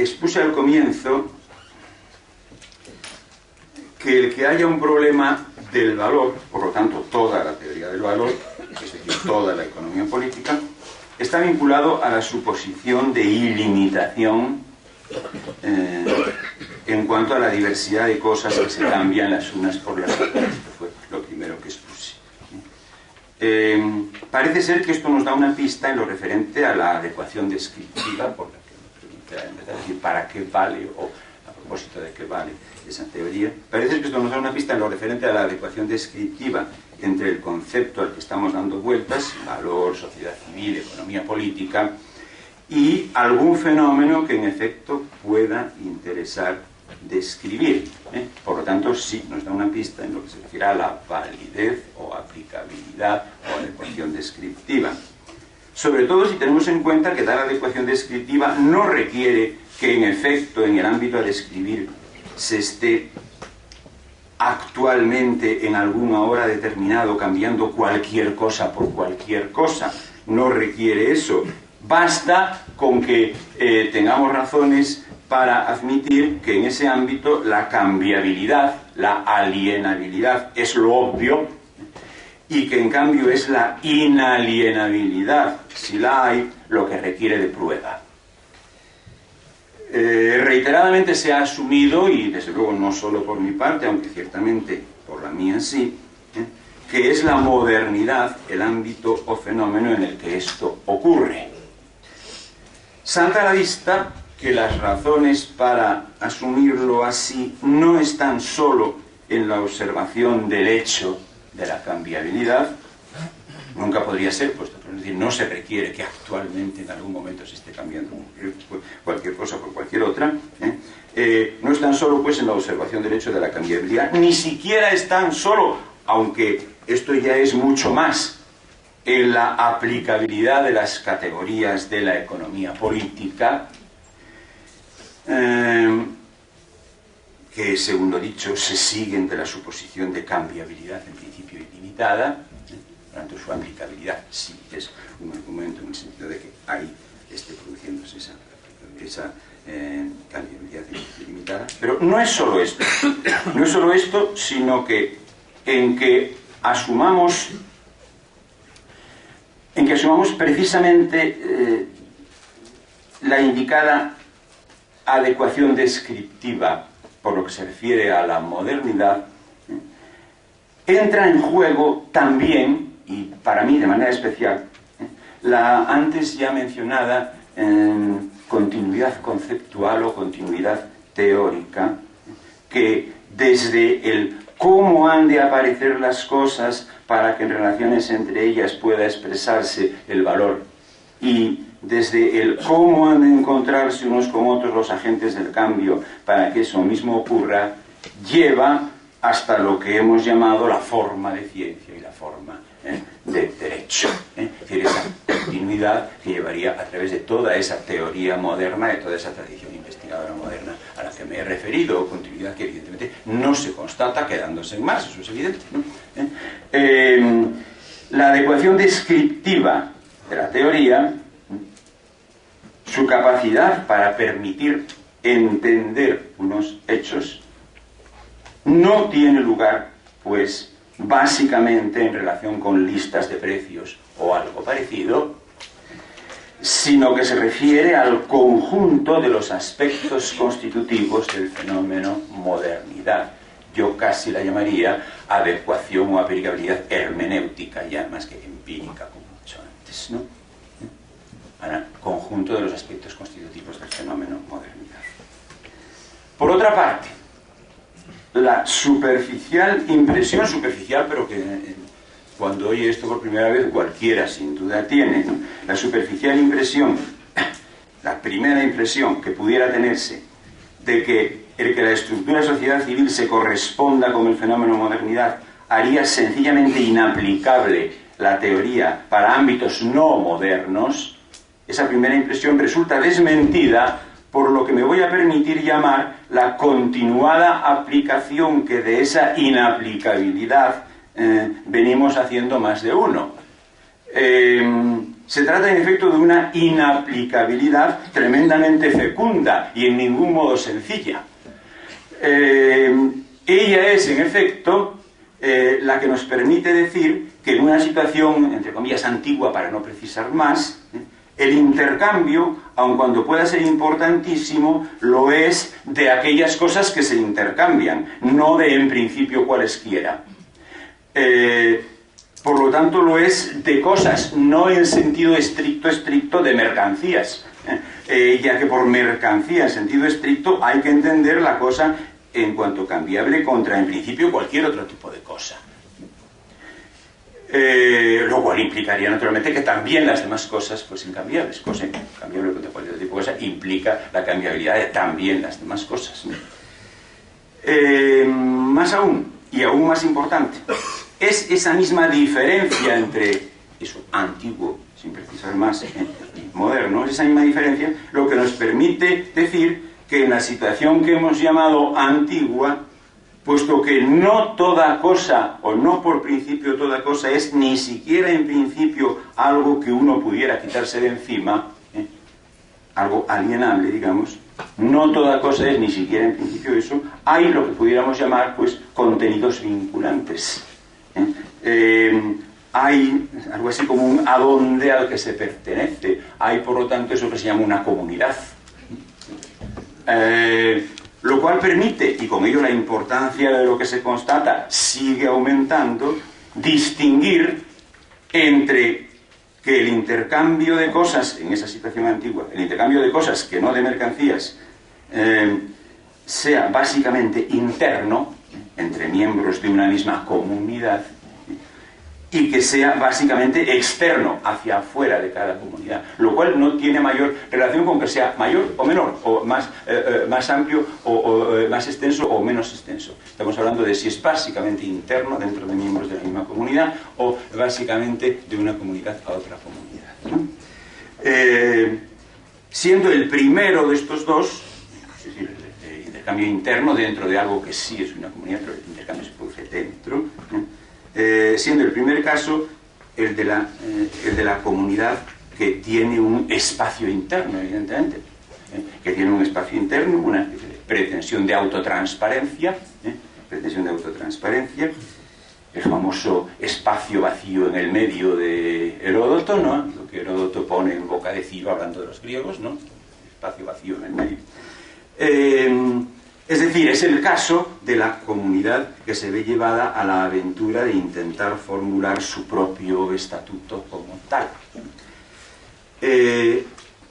S2: Expuse al comienzo que el que haya un problema del valor, por lo tanto toda la teoría del valor, es decir, toda la economía política, está vinculado a la suposición de ilimitación en cuanto a la diversidad de cosas que se cambian las unas por las otras. Esto fue lo primero que expuse. Parece ser que esto nos da una pista en lo referente a la adecuación descriptiva, por la que me pregunté, es decir, ¿para qué vale? O a propósito de qué vale esa teoría. Parece que esto nos da una pista en lo referente a la adecuación descriptiva entre el concepto al que estamos dando vueltas, valor, sociedad civil, economía política, y algún fenómeno que en efecto pueda interesar describir. Por lo tanto, sí nos da una pista en lo que se refiere a la validez o aplicabilidad o adecuación descriptiva. Sobre todo si tenemos en cuenta que tal adecuación descriptiva no requiere que en efecto en el ámbito a describir se esté actualmente en alguna hora determinado cambiando cualquier cosa por cualquier cosa. No requiere eso. Basta con que tengamos razones para admitir que en ese ámbito la cambiabilidad, la alienabilidad es lo obvio, y que en cambio es la inalienabilidad, si la hay, lo que requiere de prueba. Reiteradamente se ha asumido, y desde luego no solo por mi parte, aunque ciertamente por la mía sí, que es la modernidad el ámbito o fenómeno en el que esto ocurre. Salta a la vista que las razones para asumirlo así no están solo en la observación del hecho de la cambiabilidad, nunca podría ser, puesto que es decir, no se requiere que actualmente en algún momento se esté cambiando cualquier cosa por cualquier otra, no están solo pues en la observación del hecho de la cambiabilidad, ni siquiera están solo, aunque esto ya es mucho más, en la aplicabilidad de las categorías de la economía política, que, según lo dicho, se siguen de la suposición de cambiabilidad en principio ilimitada. Por tanto, su aplicabilidad sí es un argumento en el sentido de que ahí esté produciéndose esa cambiabilidad ilimitada. Pero no es solo esto, no es solo esto, sino que en que asumamos precisamente la indicada adecuación descriptiva por lo que se refiere a la modernidad, entra en juego también, y para mí de manera especial, la antes ya mencionada continuidad conceptual o continuidad teórica, que desde el cómo han de aparecer las cosas para que en relaciones entre ellas pueda expresarse el valor, y desde el cómo han de encontrarse unos con otros los agentes del cambio para que eso mismo ocurra, lleva hasta lo que hemos llamado la forma de ciencia y la forma de derecho. Es decir, esa continuidad que llevaría a través de toda esa teoría moderna, de toda esa tradición investigadora moderna a la que me he referido, continuidad que evidentemente no se constata quedándose en más, eso es evidente, ¿no? La adecuación descriptiva de la teoría, su capacidad para permitir entender unos hechos, no tiene lugar, pues, básicamente en relación con listas de precios o algo parecido, sino que se refiere al conjunto de los aspectos constitutivos del fenómeno modernidad. Yo casi la llamaría adecuación o aplicabilidad hermenéutica, ya más que empírica, como he dicho antes, ¿no? Al conjunto de los aspectos constitutivos del fenómeno modernidad. Por otra parte, la superficial impresión, superficial, pero que cuando oye esto por primera vez cualquiera sin duda tiene, ¿no? La superficial impresión, la primera impresión que pudiera tenerse de que el que la estructura de sociedad civil se corresponda con el fenómeno modernidad haría sencillamente inaplicable la teoría para ámbitos no modernos, esa primera impresión resulta desmentida por lo que me voy a permitir llamar la continuada aplicación que de esa inaplicabilidad venimos haciendo más de uno. Se trata en efecto de una inaplicabilidad tremendamente fecunda y en ningún modo sencilla. Ella es en efecto la que nos permite decir que en una situación, entre comillas, antigua para no precisar más, el intercambio, aun cuando pueda ser importantísimo, lo es de aquellas cosas que se intercambian, no de en principio cualesquiera. Por lo tanto, lo es de cosas, no en sentido estricto de mercancías, ya que por mercancía en sentido estricto hay que entender la cosa en cuanto cambiable contra en principio cualquier otro tipo de cosa. Lo cual implicaría naturalmente que también las demás cosas fuesen cambiables, cosa cambiable contra cualquier tipo de cosa implica la cambiabilidad de también las demás cosas, ¿no? Más aún, y aún más importante, es esa misma diferencia entre eso antiguo, sin precisar más, y moderno, es esa misma diferencia lo que nos permite decir que en la situación que hemos llamado antigua, puesto que no toda cosa, o no por principio toda cosa, es ni siquiera en principio algo que uno pudiera quitarse de encima, algo alienable, digamos, no toda cosa es ni siquiera en principio eso, hay lo que pudiéramos llamar, pues, contenidos vinculantes. Hay algo así como un adonde al que se pertenece, hay por lo tanto eso que se llama una comunidad. Lo cual permite, y con ello la importancia de lo que se constata sigue aumentando, distinguir entre que el intercambio de cosas, en esa situación antigua, el intercambio de cosas que no de mercancías, sea básicamente interno, entre miembros de una misma comunidad, y que sea básicamente externo, hacia afuera de cada comunidad, lo cual no tiene mayor relación con que sea mayor o menor, o más amplio o más extenso o menos extenso. Estamos hablando de si es básicamente interno dentro de miembros de la misma comunidad o básicamente de una comunidad a otra comunidad, ¿no? Siendo el primero de estos dos, es decir, el intercambio interno dentro de algo que sí es una comunidad, pero el intercambio se produce dentro, ¿no? Siendo el primer caso el de la comunidad que tiene un espacio interno, evidentemente, que tiene un espacio interno, una pretensión de autotransparencia, el famoso espacio vacío en el medio de Heródoto, ¿no? Lo que Heródoto pone en boca de Ciro hablando de los griegos, ¿no? Espacio vacío en el medio. Es decir, es el caso de la comunidad que se ve llevada a la aventura de intentar formular su propio estatuto como tal.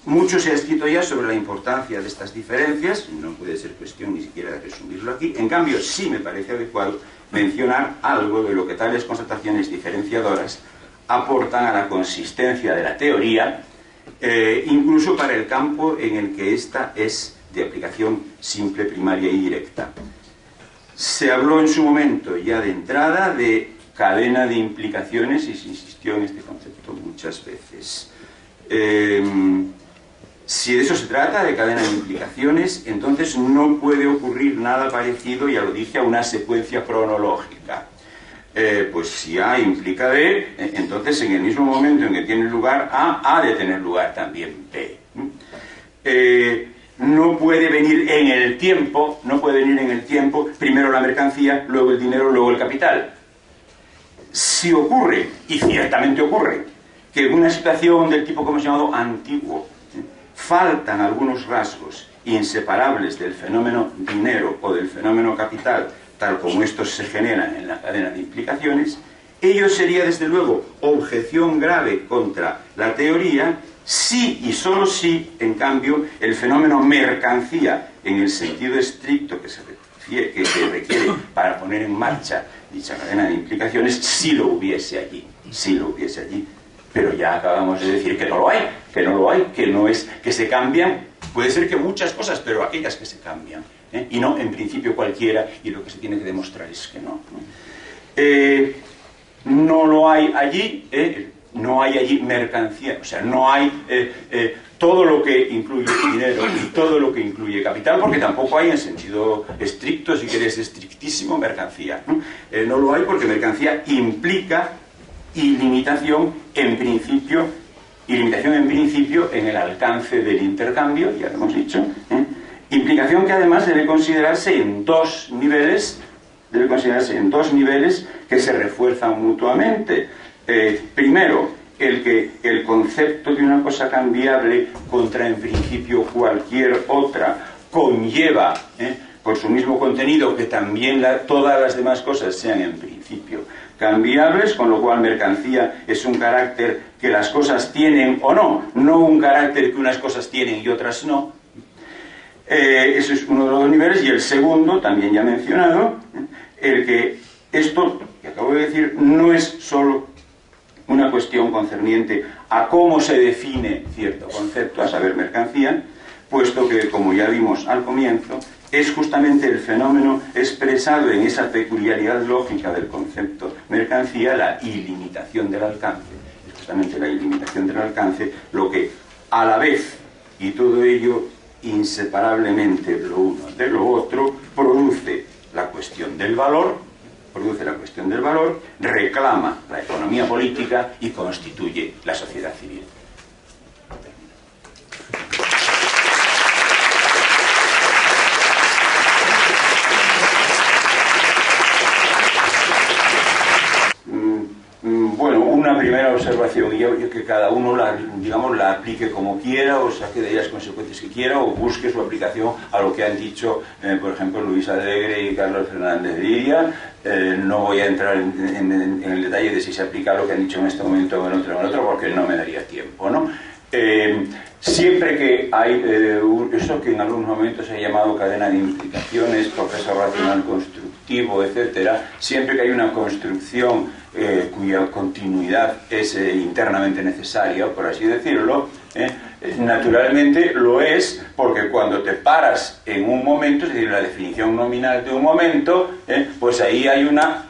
S2: Mucho se ha escrito ya sobre la importancia de estas diferencias, no puede ser cuestión ni siquiera de resumirlo aquí. En cambio, sí me parece adecuado mencionar algo de lo que tales constataciones diferenciadoras aportan a la consistencia de la teoría, incluso para el campo en el que ésta es de aplicación simple, primaria y directa. Se habló en su momento ya de entrada de cadena de implicaciones y se insistió en este concepto muchas veces. Si de eso se trata, de cadena de implicaciones, entonces no puede ocurrir nada parecido, ya lo dije, a una secuencia cronológica. Pues si A implica B, entonces en el mismo momento en que tiene lugar A, ha de tener lugar también B. No puede venir en el tiempo, primero la mercancía, luego el dinero, luego el capital. Si ocurre, y ciertamente ocurre, que en una situación del tipo que hemos llamado antiguo, faltan algunos rasgos inseparables del fenómeno dinero o del fenómeno capital, tal como estos se generan en la cadena de implicaciones, ello sería desde luego objeción grave contra la teoría, sí y solo si, en cambio, el fenómeno mercancía, en el sentido estricto que se requiere para poner en marcha dicha cadena de implicaciones, sí lo hubiese allí, pero ya acabamos de decir que no lo hay, que no es, que se cambian, puede ser que muchas cosas, pero aquellas que se cambian, y no en principio cualquiera, y lo que se tiene que demostrar es que no. No lo hay allí, no hay allí mercancía, o sea, no hay todo lo que incluye dinero y todo lo que incluye capital, porque tampoco hay en sentido estricto, si quieres estrictísimo, mercancía. No lo hay porque mercancía implica ilimitación en principio en el alcance del intercambio, ya lo hemos dicho, implicación que además debe considerarse en dos niveles que se refuerzan mutuamente. Primero, el concepto de una cosa cambiable contra en principio cualquier otra conlleva por su mismo contenido que también todas las demás cosas sean en principio cambiables, con lo cual mercancía es un carácter que las cosas tienen o no un carácter que unas cosas tienen y otras no. Eso es uno de los niveles. Y el segundo, también ya mencionado, el que esto que acabo de decir no es solo una cuestión concerniente a cómo se define cierto concepto, a saber, mercancía, puesto que, como ya vimos al comienzo, es justamente el fenómeno expresado en esa peculiaridad lógica del concepto mercancía, la ilimitación del alcance. Es justamente la ilimitación del alcance lo que, a la vez, y todo ello inseparablemente lo uno de lo otro, produce la cuestión del valor, reclama la economía política y constituye la sociedad civil. Bueno, una primera observación, y yo que cada uno la aplique como quiera, o saque de ahí las consecuencias que quiera, o busque su aplicación a lo que han dicho, por ejemplo, Luis Alegre y Carlos Fernández de Liria. No voy a entrar en el detalle de si se aplica lo que han dicho en este momento o en otro, porque no me daría tiempo, ¿no? Siempre que hay eso que en algunos momentos se ha llamado cadena de implicaciones, proceso racional constructivo, constructivo, etcétera, siempre que hay una construcción cuya continuidad es internamente necesaria, por así decirlo, naturalmente lo es, porque cuando te paras en un momento, es decir, la definición nominal de un momento, pues ahí hay una...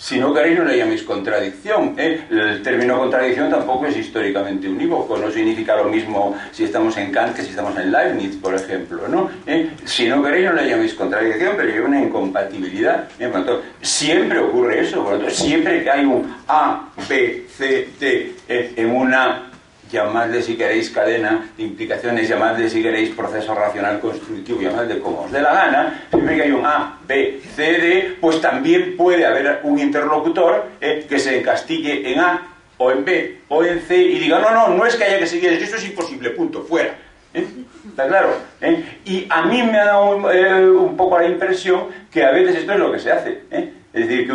S2: Si no queréis, no le llaméis contradicción. El término contradicción tampoco es históricamente unívoco, no significa lo mismo si estamos en Kant que si estamos en Leibniz, por ejemplo, ¿no? Si no queréis, no le llaméis contradicción, pero hay una incompatibilidad. Por lo tanto, siempre ocurre eso. Por lo tanto, siempre que hay un A, B, C, D en una... llamadle si queréis cadena de implicaciones, llamadle si queréis proceso racional constructivo, llamadle como os dé la gana, siempre que hay un A, B, C, D, pues también puede haber un interlocutor que se encastille en A, o en B, o en C, y diga, no es que haya que seguir, eso es imposible, punto, fuera. ¿Está claro? Y a mí me ha dado un poco la impresión que a veces esto es lo que se hace. Es decir,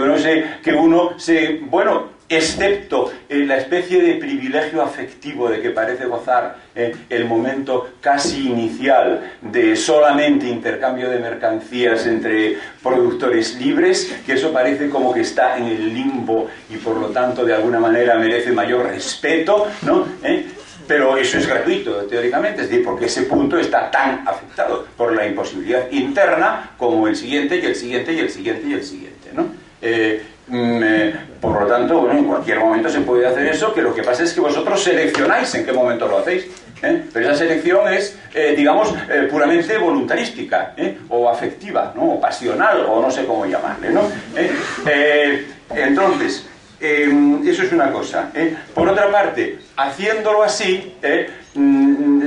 S2: que uno se bueno, excepto la especie de privilegio afectivo de que parece gozar el momento casi inicial de solamente intercambio de mercancías entre productores libres, que eso parece como que está en el limbo y por lo tanto de alguna manera merece mayor respeto, ¿no? Pero eso es gratuito, teóricamente, es decir, porque ese punto está tan afectado por la imposibilidad interna como el siguiente, y el siguiente, y el siguiente, y el siguiente, ¿no? Por lo tanto, bueno, en cualquier momento se puede hacer eso, que lo que pasa es que vosotros seleccionáis en qué momento lo hacéis, pero esa selección es, digamos, puramente voluntarística, o afectiva, ¿no? O pasional, o no sé cómo llamarle, ¿no? Entonces, eso es una cosa. Por otra parte, haciéndolo así,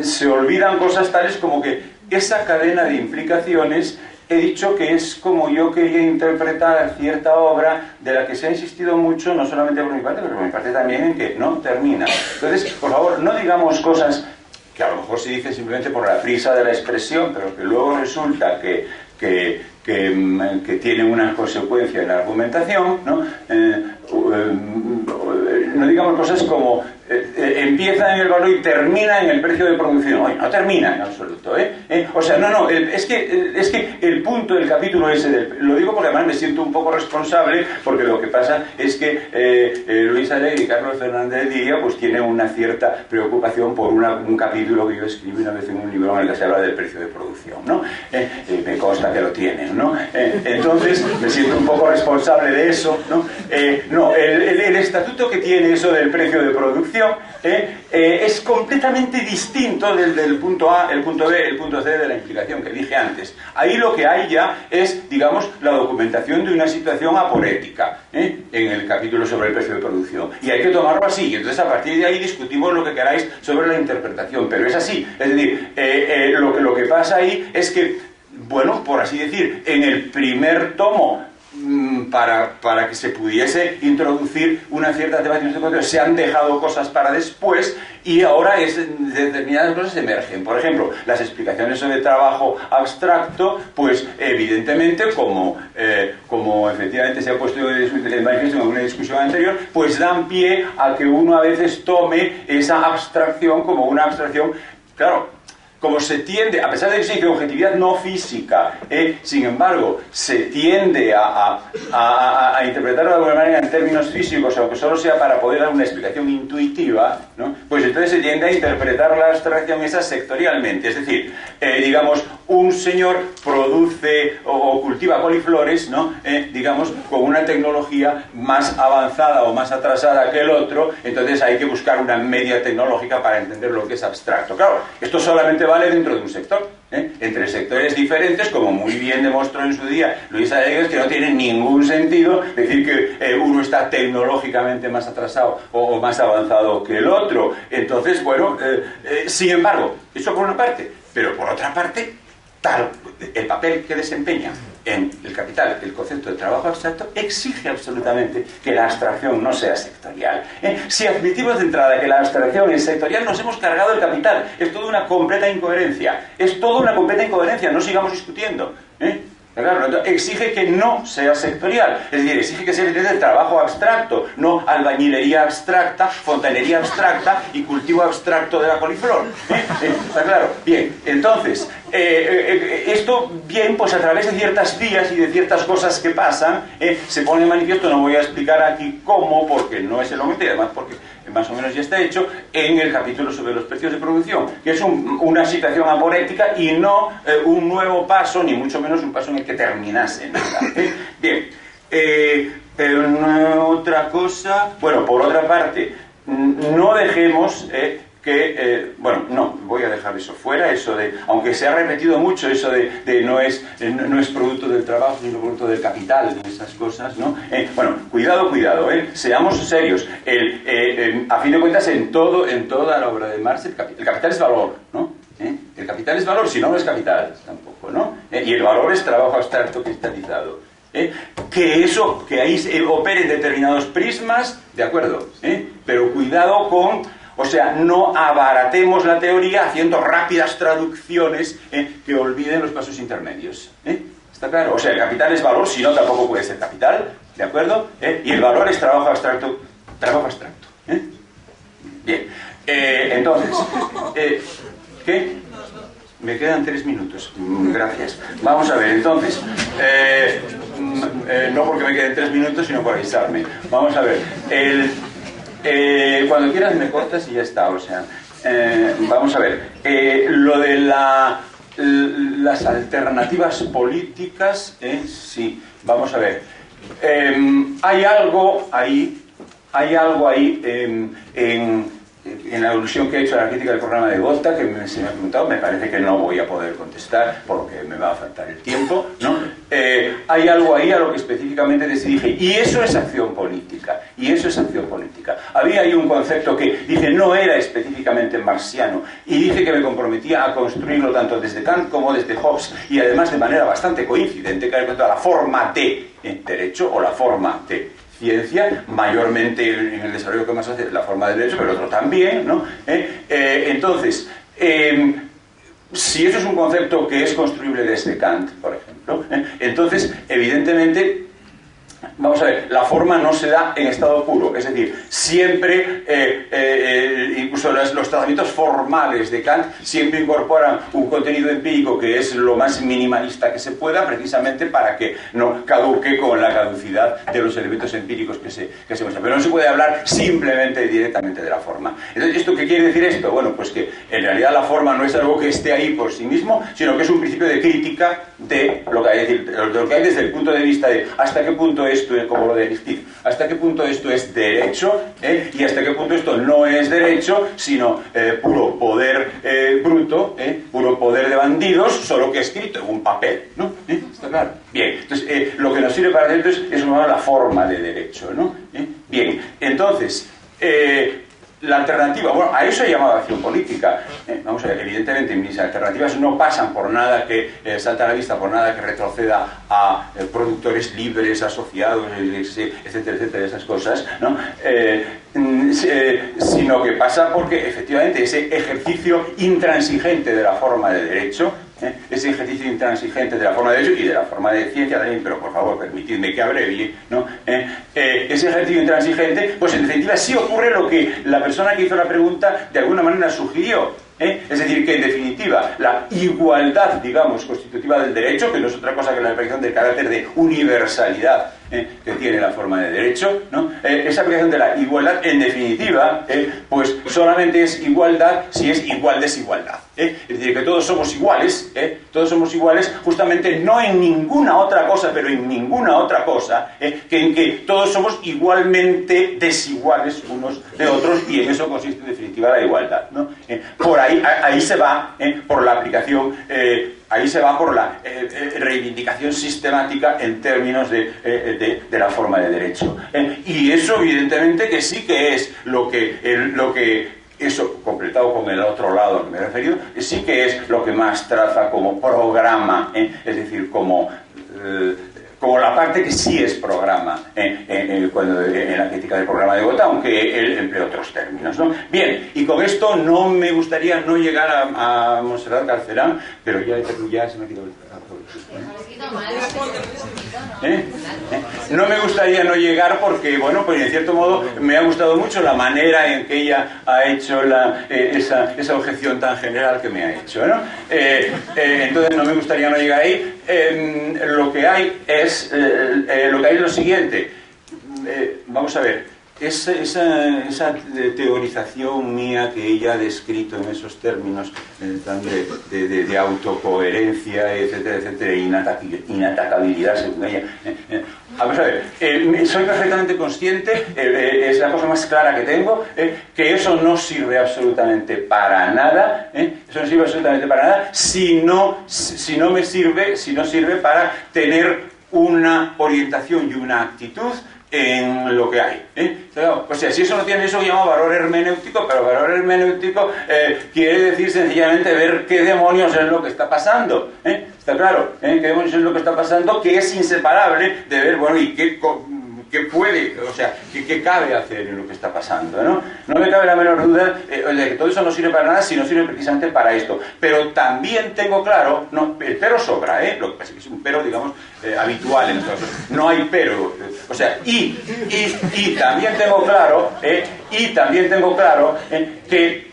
S2: se olvidan cosas tales como que esa cadena de implicaciones, he dicho que es como yo quería interpretar cierta obra de la que se ha insistido mucho, no solamente por mi parte, pero por mi parte también, en que no termina. Entonces, por favor, no digamos cosas que a lo mejor se dice simplemente por la prisa de la expresión, pero que luego resulta que tiene una consecuencia en la argumentación, ¿no? No digamos cosas como empieza en el valor y termina en el precio de producción. Oye, no termina en absoluto, o sea, es que el punto del capítulo ese, lo digo porque además me siento un poco responsable, porque lo que pasa es que Luis Alegre y Carlos Fernández Díaz pues tienen una cierta preocupación por un capítulo que yo escribí una vez en un libro en el que se habla del precio de producción, ¿no? Me consta que lo tienen, ¿no? Entonces me siento un poco responsable de eso, ¿no? El estatuto que tiene eso del precio de producción es completamente distinto del punto A, el punto B, el punto C de la implicación que dije antes. Ahí lo que hay ya es, digamos, la documentación de una situación aporética, en el capítulo sobre el precio de producción. Y hay que tomarlo así. Entonces, a partir de ahí discutimos lo que queráis sobre la interpretación. Pero es así. Es decir, lo que pasa ahí es que, bueno, por así decir, en el primer tomo, para que se pudiese introducir una cierta temática, se han dejado cosas para después y ahora determinadas cosas emergen. Por ejemplo, las explicaciones sobre trabajo abstracto, pues evidentemente, como efectivamente se ha puesto en manifiesto en alguna discusión anterior, pues dan pie a que uno a veces tome esa abstracción como una abstracción, claro, como se tiende, a pesar de que se dice objetividad no física, sin embargo, se tiende a interpretarlo de alguna manera en términos físicos, aunque solo sea para poder dar una explicación intuitiva, ¿no? Pues entonces se tiende a interpretar la abstracción esa sectorialmente. Es decir, digamos, un señor produce o cultiva coliflores, ¿no? Digamos, con una tecnología más avanzada o más atrasada que el otro, entonces hay que buscar una media tecnológica para entender lo que es abstracto. Claro, esto solamente vale dentro de un sector, entre sectores diferentes, como muy bien demostró en su día Luis Alegres, que no tiene ningún sentido decir que uno está tecnológicamente más atrasado o más avanzado que el otro. Entonces, bueno, sin embargo, eso por una parte, pero por otra parte, tal, el papel que desempeña en el Capital el concepto de trabajo abstracto exige absolutamente que la abstracción no sea sectorial. Si admitimos de entrada que la abstracción es sectorial, nos hemos cargado el Capital. Es toda una completa incoherencia. Es toda una completa incoherencia. No sigamos discutiendo. Claro, exige que no sea sectorial, es decir, exige que sea de trabajo abstracto, no albañilería abstracta, fontanería abstracta y cultivo abstracto de la coliflor. ¿Está claro? Bien, entonces, Esto, bien, pues a través de ciertas vías y de ciertas cosas que pasan, se pone de manifiesto. No voy a explicar aquí cómo, porque no es el momento, y además porque más o menos ya está hecho, en el capítulo sobre los precios de producción, que es una situación aporética y no un nuevo paso, ni mucho menos un paso en el que terminase nada. Bien, otra cosa, bueno, por otra parte, no dejemos bueno, no, voy a dejar eso fuera, eso de, aunque se ha repetido mucho eso de no es producto del trabajo, sino producto del capital, de esas cosas, ¿no? Bueno, cuidado, seamos serios. A fin de cuentas, en toda la obra de Marx, el capital es valor, ¿no? El capital es valor, si no, no es capital tampoco, ¿no? Y el valor es trabajo abstracto cristalizado. Que ahí operen determinados prismas, de acuerdo, pero cuidado con... O sea, no abaratemos la teoría haciendo rápidas traducciones que olviden los pasos intermedios. ¿Está claro? O sea, el capital es valor, si no, tampoco puede ser capital, ¿de acuerdo? Y el valor es trabajo abstracto. Bien. Entonces, ¿qué? Me quedan 3 minutos. Gracias. Vamos a ver, entonces... no porque me queden 3 minutos, sino por avisarme. Vamos a ver. Cuando quieras me cortas y ya está, o sea, vamos a ver, lo de las alternativas políticas, sí, vamos a ver, hay algo ahí en la alusión que he hecho a la crítica del programa de Gotha, que se me ha preguntado, me parece que no voy a poder contestar porque me va a faltar el tiempo, ¿no? Hay algo ahí a lo que específicamente les dije, y eso es acción política, Había ahí un concepto que dije no era específicamente marxiano, y dije que me comprometía a construirlo tanto desde Kant como desde Hobbes, y además de manera bastante coincidente, que era la forma de derecho o la forma de ciencia, mayormente en el desarrollo que más hace la forma de derecho, pero otro también, ¿no? Entonces, si eso es un concepto que es construible desde Kant, por ejemplo, entonces, evidentemente, vamos a ver, la forma no se da en estado puro, es decir, siempre, incluso los tratamientos formales de Kant siempre incorporan un contenido empírico que es lo más minimalista que se pueda, precisamente para que no caduque con la caducidad de los elementos empíricos que se muestran. Pero no se puede hablar simplemente directamente de la forma. Entonces, ¿esto qué quiere decir esto? Bueno, pues que en realidad la forma no es algo que esté ahí por sí mismo, sino que es un principio de crítica de lo que hay, es decir, de lo que hay desde el punto de vista de hasta qué punto esto es como lo de Steve, hasta qué punto esto es derecho, y hasta qué punto esto no es derecho, sino puro poder bruto, puro poder de bandidos, solo que escrito en un papel, ¿no? ¿Está claro? Bien, entonces lo que nos sirve para esto es la forma de derecho, ¿no? Bien, entonces la alternativa, bueno, a eso he llamado acción política. Vamos a ver, evidentemente mis alternativas no pasan por nada que salta a la vista, por nada que retroceda a productores libres, asociados, etcétera, etcétera, esas cosas, ¿no? Sino que pasa porque efectivamente ese ejercicio intransigente de la forma de derecho, ese ejercicio intransigente de la forma de derecho y de la forma de ciencia también, pero por favor, permitidme que abrevie, ¿no? Ese ejercicio intransigente, pues en definitiva sí ocurre lo que la persona que hizo la pregunta de alguna manera sugirió. Es decir, que en definitiva la igualdad, digamos, constitutiva del derecho, que no es otra cosa que la aplicación del carácter de universalidad que tiene la forma de derecho, ¿no? Esa aplicación de la igualdad, en definitiva, pues solamente es igualdad si es igual desigualdad. Es decir, que todos somos iguales, justamente no en ninguna otra cosa, pero en ninguna otra cosa, que en que todos somos igualmente desiguales unos de otros, y en eso consiste en definitiva la igualdad, ¿no? Por ahí se va, por la aplicación, ahí se va por la reivindicación sistemática en términos de la forma de derecho. Y eso evidentemente que sí que es lo que eso, completado con el otro lado al que me he referido, sí que es lo que más traza como programa, es decir, como la parte que sí es programa en la crítica del programa de Gotha, aunque él emplea otros términos, ¿no? Bien, y con esto no me gustaría no llegar a Montserrat Galcerán, pero ya se me ha quitado el No me gustaría no llegar porque, bueno, pues en cierto modo me ha gustado mucho la manera en que ella ha hecho esa objeción tan general que me ha hecho, ¿no? Entonces no me gustaría no llegar ahí. Lo que hay es lo siguiente. Vamos a ver. Esa teorización mía que ella ha descrito en esos términos de autocoherencia, etcétera, etcétera, inatacabilidad según ella. Vamos a ver, soy perfectamente consciente, es la cosa más clara que tengo, que eso no sirve absolutamente para nada, eso no sirve absolutamente para nada si no sirve para tener una orientación y una actitud en lo que hay, O sea, si eso no tiene eso que llama valor hermenéutico, pero valor hermenéutico quiere decir sencillamente ver qué demonios es lo que está pasando, está claro, qué demonios es lo que está pasando, que es inseparable de ver, bueno, y qué puede, o sea, qué cabe hacer en lo que está pasando, ¿no? No me cabe la menor duda de que todo eso no sirve para nada, sino sirve precisamente para esto. Pero también tengo claro, no, el pero sobra, lo que pasa es que es un pero, digamos, habitual en nosotros. No hay pero, o sea, y también tengo claro, que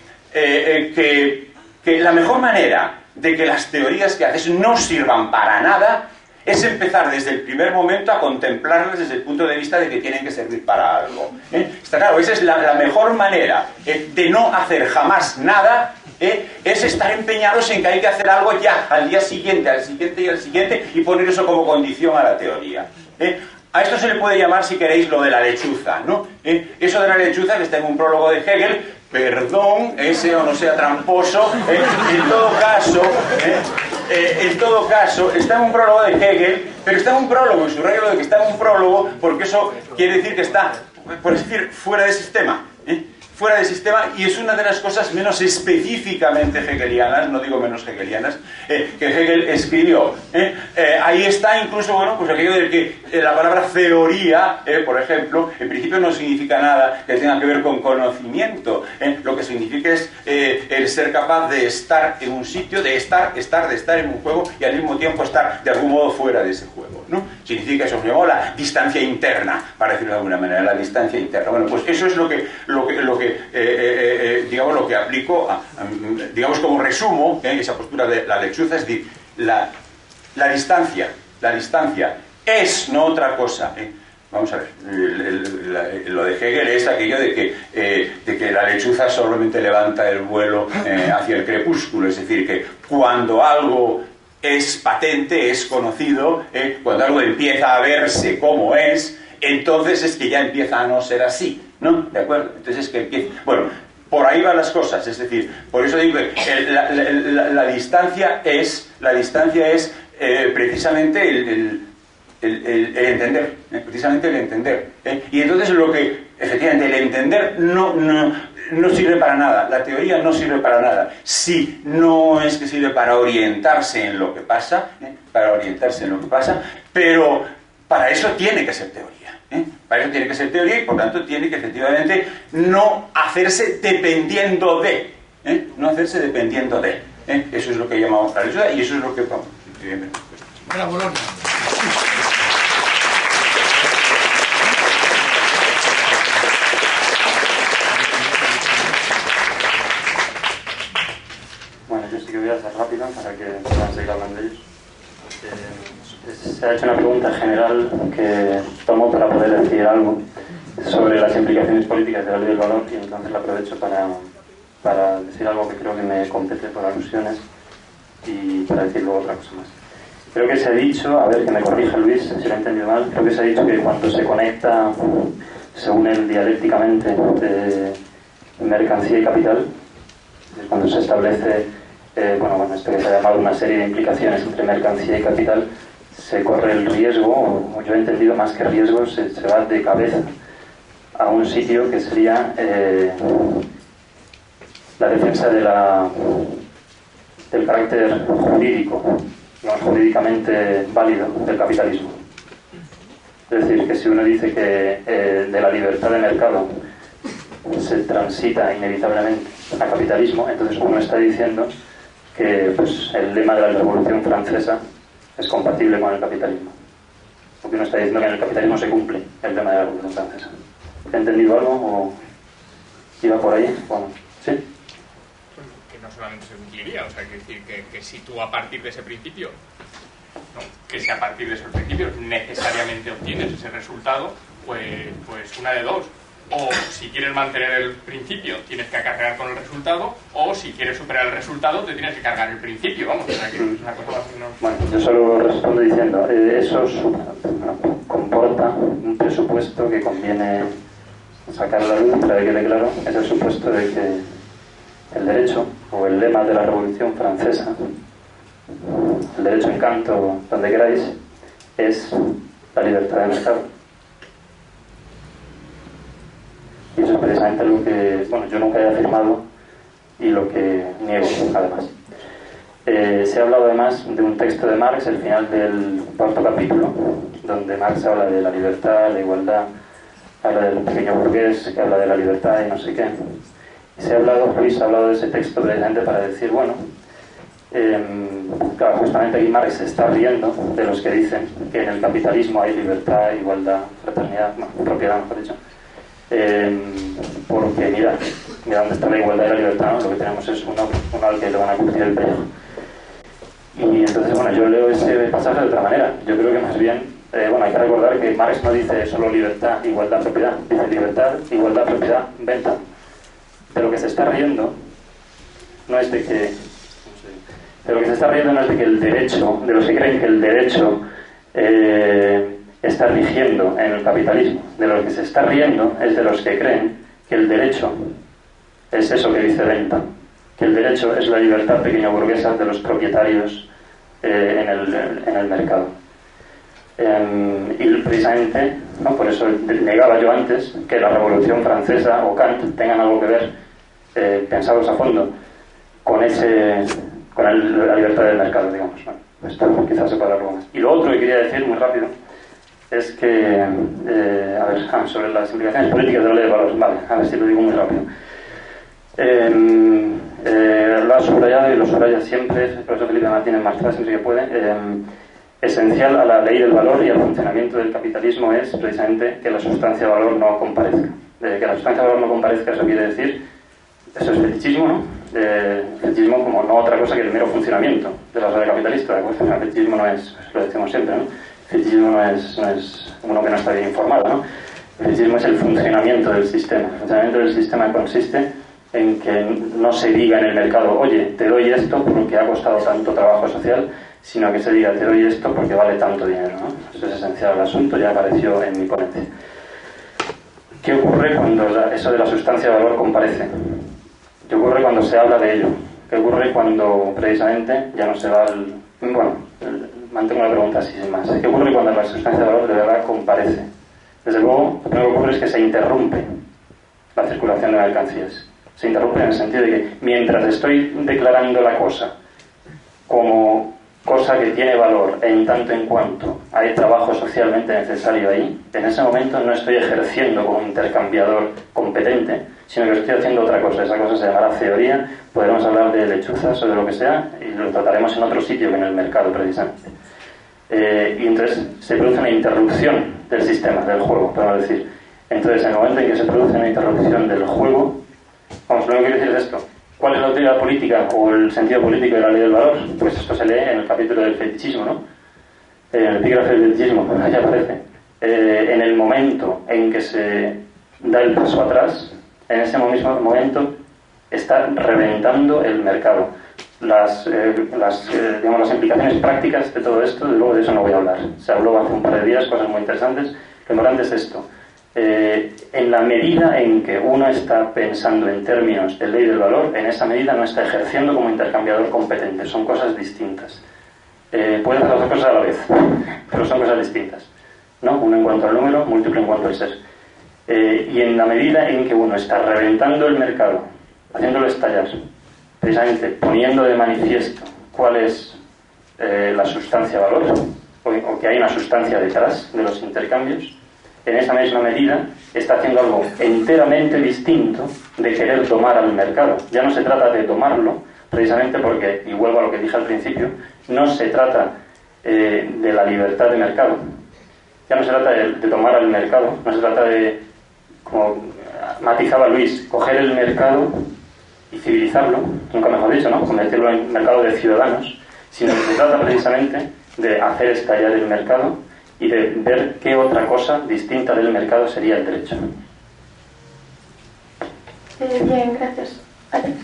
S2: la mejor manera de que las teorías que haces no sirvan para nada es empezar desde el primer momento a contemplarlas desde el punto de vista de que tienen que servir para algo. Está claro, esa es la mejor manera de no hacer jamás nada, es estar empeñados en que hay que hacer algo ya, al día siguiente, al siguiente y al siguiente, y poner eso como condición a la teoría. A esto se le puede llamar, si queréis, lo de la lechuza, ¿no? Eso de la lechuza, que está en un prólogo de Hegel, perdón, ese o no sea tramposo, en todo caso, está en un prólogo de Hegel, pero está en un prólogo, y subrayo lo de que está en un prólogo, porque eso quiere decir que está, por decir, fuera de sistema, fuera de sistema, y es una de las cosas menos específicamente hegelianas, no digo menos hegelianas, que Hegel escribió. Ahí está incluso, bueno, pues aquello de que la palabra teoría, por ejemplo, en principio no significa nada que tenga que ver con conocimiento. Lo que significa es el ser capaz de estar en un sitio, de estar en un juego y al mismo tiempo estar de algún modo fuera de ese juego, ¿no? Significa eso, se llama la distancia interna, para decirlo de alguna manera, la distancia interna. Bueno, pues eso es lo que digamos, lo que aplico, digamos, como resumo, esa postura de la lechuza, es decir, la distancia es no otra cosa. Vamos a ver, lo de Hegel es aquello de que la lechuza solamente levanta el vuelo hacia el crepúsculo, es decir, que cuando algo es patente, es conocido, cuando algo empieza a verse como es, entonces es que ya empieza a no ser así, ¿no? ¿De acuerdo? Entonces es que empieza... Bueno, por ahí van las cosas, es decir, por eso digo que la distancia es precisamente el entender, precisamente el entender. Y entonces lo que, efectivamente, el entender no sirve para nada, la teoría no sirve para nada. Sí, no es que sirve para orientarse en lo que pasa, pero para eso tiene que ser teoría. Para eso tiene que ser teoría y por tanto tiene que efectivamente no hacerse dependiendo de. No hacerse dependiendo de. Eso es lo que llamamos la lechuza y eso es lo que...
S3: Era Bolonia.
S4: Bueno, yo sí que voy a ser rápido para que puedan seguir hablando ellos. Se ha hecho una pregunta general que tomo para poder decir algo sobre las implicaciones políticas de la ley del valor y entonces la aprovecho para decir algo que creo que me compete por alusiones y para decir luego otra cosa más. Creo que se ha dicho, a ver que me corrija Luis si lo he entendido mal, creo que se ha dicho que cuando se conecta, se unen dialécticamente de mercancía y capital, es cuando se establece, esto que se ha llamado una serie de implicaciones entre mercancía y capital, se corre el riesgo, o yo he entendido más que riesgo, se va de cabeza a un sitio que sería la defensa del carácter jurídico, digamos, jurídicamente válido del capitalismo. Es decir, que si uno dice que de la libertad de mercado se transita inevitablemente a capitalismo, entonces uno está diciendo que pues, el lema de la Revolución Francesa es compatible con el capitalismo. Porque uno está diciendo que en el capitalismo se cumple el tema de la Revolución Francesa. ¿He entendido algo o iba por ahí? Bueno, ¿sí?
S3: Que no solamente se cumpliría, o sea, que decir que si tú a partir de ese principio, no, que si a partir de esos principios necesariamente obtienes ese resultado, pues una de dos. O si quieres mantener el principio tienes que cargar con el resultado, o si quieres superar el resultado te tienes que cargar el principio, vamos, o sea que es una cosa más o menos...
S4: Bueno, yo solo respondo diciendo, eso comporta un presupuesto que conviene sacar a la luz para que quede claro, es el supuesto de que el derecho, o el lema de la Revolución Francesa, el derecho en Kant o donde queráis, es la libertad de mercado. Y eso es precisamente lo que, bueno, yo nunca he afirmado y lo que niego, además. Se ha hablado además de un texto de Marx, el final del 4º capítulo, donde Marx habla de la libertad, la igualdad, habla del pequeño burgués, que habla de la libertad y no sé qué. Y se ha hablado, Luis ha hablado de ese texto precisamente para decir, bueno, claro, justamente aquí Marx se está riendo de los que dicen que en el capitalismo hay libertad, igualdad, fraternidad, no, propiedad, mejor dicho. Porque mira dónde está la igualdad y la libertad, ¿no? Lo que tenemos es uno al que le van a curtir el pellejo. Y entonces, bueno, yo leo ese pasaje de otra manera. Yo creo que más bien, bueno, hay que recordar que Marx no dice solo libertad, igualdad, propiedad, dice libertad, igualdad, propiedad, venta. De lo que se está riendo no es de que, de lo que se está riendo no es de que el derecho, de los que creen que el derecho está rigiendo en el capitalismo. De los que se está riendo es de los que creen que el derecho es eso que dice Venta, que el derecho es la libertad pequeño burguesa de los propietarios en el mercado. Y precisamente, ¿no? Por eso negaba yo antes que la Revolución Francesa o Kant tengan algo que ver, pensados a fondo, con la libertad del mercado, digamos, ¿no? Esto quizás se pueda hablar algo más. Y lo otro que quería decir muy rápido es que, a ver, sobre las implicaciones políticas de la ley de valores, vale, a ver si lo digo muy rápido. Lo ha subrayado y lo subraya siempre el profesor Felipe Martínez Martínez, siempre que puede. Esencial a la ley del valor y al funcionamiento del capitalismo es precisamente que la sustancia de valor no comparezca. Que la sustancia de valor no comparezca, eso quiere decir, eso es fetichismo, ¿no? Fetichismo como no otra cosa que el mero funcionamiento de la sociedad capitalista, ¿de acuerdo? El fetichismo no es, lo decimos siempre, ¿no? El fetichismo no es uno que no está bien informado, ¿no? El fetichismo es el funcionamiento del sistema. El funcionamiento del sistema consiste en que no se diga en el mercado, oye, te doy esto porque ha costado tanto trabajo social, sino que se diga, te doy esto porque vale tanto dinero, ¿no? Eso es esencial. El asunto ya apareció en mi ponencia. ¿Qué ocurre cuando eso de la sustancia de valor comparece? ¿Qué ocurre cuando se habla de ello? ¿Qué ocurre cuando precisamente ya no se va al... Bueno, mantengo la pregunta así sin más. ¿Qué ocurre cuando la sustancia de valor de verdad comparece? Desde luego, lo primero que ocurre es que se interrumpe la circulación de mercancías. Se interrumpe en el sentido de que mientras estoy declarando la cosa como cosa que tiene valor en tanto en cuanto hay trabajo socialmente necesario ahí, en ese momento no estoy ejerciendo como intercambiador competente, sino que estoy haciendo otra cosa. Esa cosa se llamará teoría, podremos hablar de lechuzas o de lo que sea, y lo trataremos en otro sitio que en el mercado, precisamente. Y entonces se produce una interrupción del sistema, del juego, podemos decir. Entonces, en el momento en que se produce una interrupción del juego, vamos, lo que quiero decir es esto. ¿Cuál es la utilidad política o el sentido político de la ley del valor? Pues esto se lee en el capítulo del fetichismo, ¿no? En el epígrafe del fetichismo, ahí aparece. En el momento en que se da el paso atrás, en ese mismo momento está reventando el mercado. Las implicaciones prácticas de todo esto, de luego de eso no voy a hablar. Se habló hace un par de días, cosas muy interesantes. Lo importante es esto. En la medida en que uno está pensando en términos de ley del valor, en esa medida no está ejerciendo como intercambiador competente. Son cosas distintas. Pueden hacer las dos cosas a la vez, pero son cosas distintas, ¿no? Uno en cuanto al número, múltiplo en cuanto al ser. Y en la medida en que uno está reventando el mercado, haciéndolo estallar, precisamente poniendo de manifiesto cuál es la sustancia valor, o que hay una sustancia detrás de los intercambios, en esa misma medida está haciendo algo enteramente distinto de querer tomar al mercado. Ya no se trata de tomarlo, precisamente porque, y vuelvo a lo que dije al principio, no se trata de la libertad de mercado. Ya no se trata de tomar al mercado, no se trata de, como matizaba Luis, coger el mercado y civilizarlo, nunca mejor dicho, ¿no? Convertirlo en mercado de ciudadanos, sino que se trata precisamente de hacer estallar el mercado y de ver qué otra cosa distinta del mercado sería el derecho.
S1: Bien, gracias. Alex,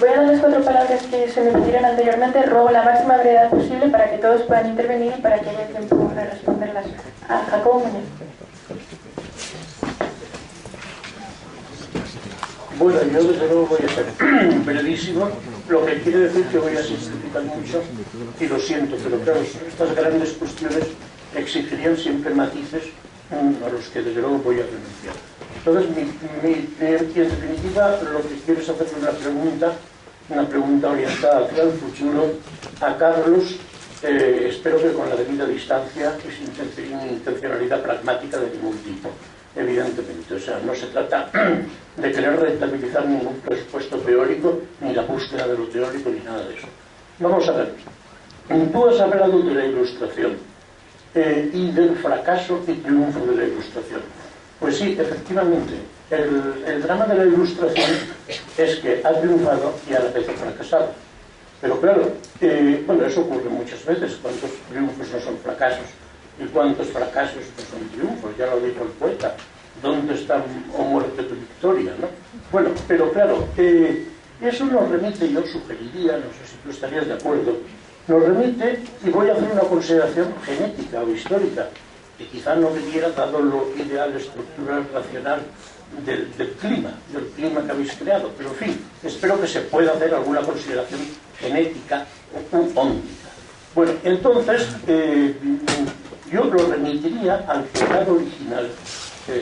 S1: voy a dar las 4 palabras que se me pidieron anteriormente. Ruego la máxima brevedad posible para que todos puedan intervenir y para que haya tiempo de responderlas. A Jacobo Muñoz.
S5: Bueno, yo desde luego voy a ser brevísimo, lo que quiere decir que voy a simplificar mucho, y lo siento, pero claro, estas grandes cuestiones exigirían siempre matices a los que desde luego voy a renunciar. Entonces, en definitiva, lo que quiero es hacer una pregunta orientada hacia el futuro a Carlos, espero que con la debida distancia y sin intencionalidad pragmática de ningún tipo. Evidentemente, o sea, no se trata de querer rentabilizar ningún presupuesto teórico, ni la búsqueda de lo teórico, ni nada de eso. Vamos a ver, tú has hablado de la Ilustración y del fracaso y triunfo de la Ilustración. Pues sí, efectivamente, el drama de la Ilustración es que ha triunfado y a la vez ha fracasado. Pero claro, bueno, eso ocurre muchas veces, cuántos triunfos no son fracasos y cuántos fracasos no son triunfos, ya lo dijo el poeta, ¿dónde está o muerte tu victoria? ¿No? Bueno, pero claro, eso nos remite, yo sugeriría, no sé si tú estarías de acuerdo, nos remite, y voy a hacer una consideración genética o histórica, que quizá no debiera, dado lo ideal estructural racional del clima que habéis creado, pero en fin, espero que se pueda hacer alguna consideración genética o óntica. Bueno, entonces, yo lo remitiría al pecado original,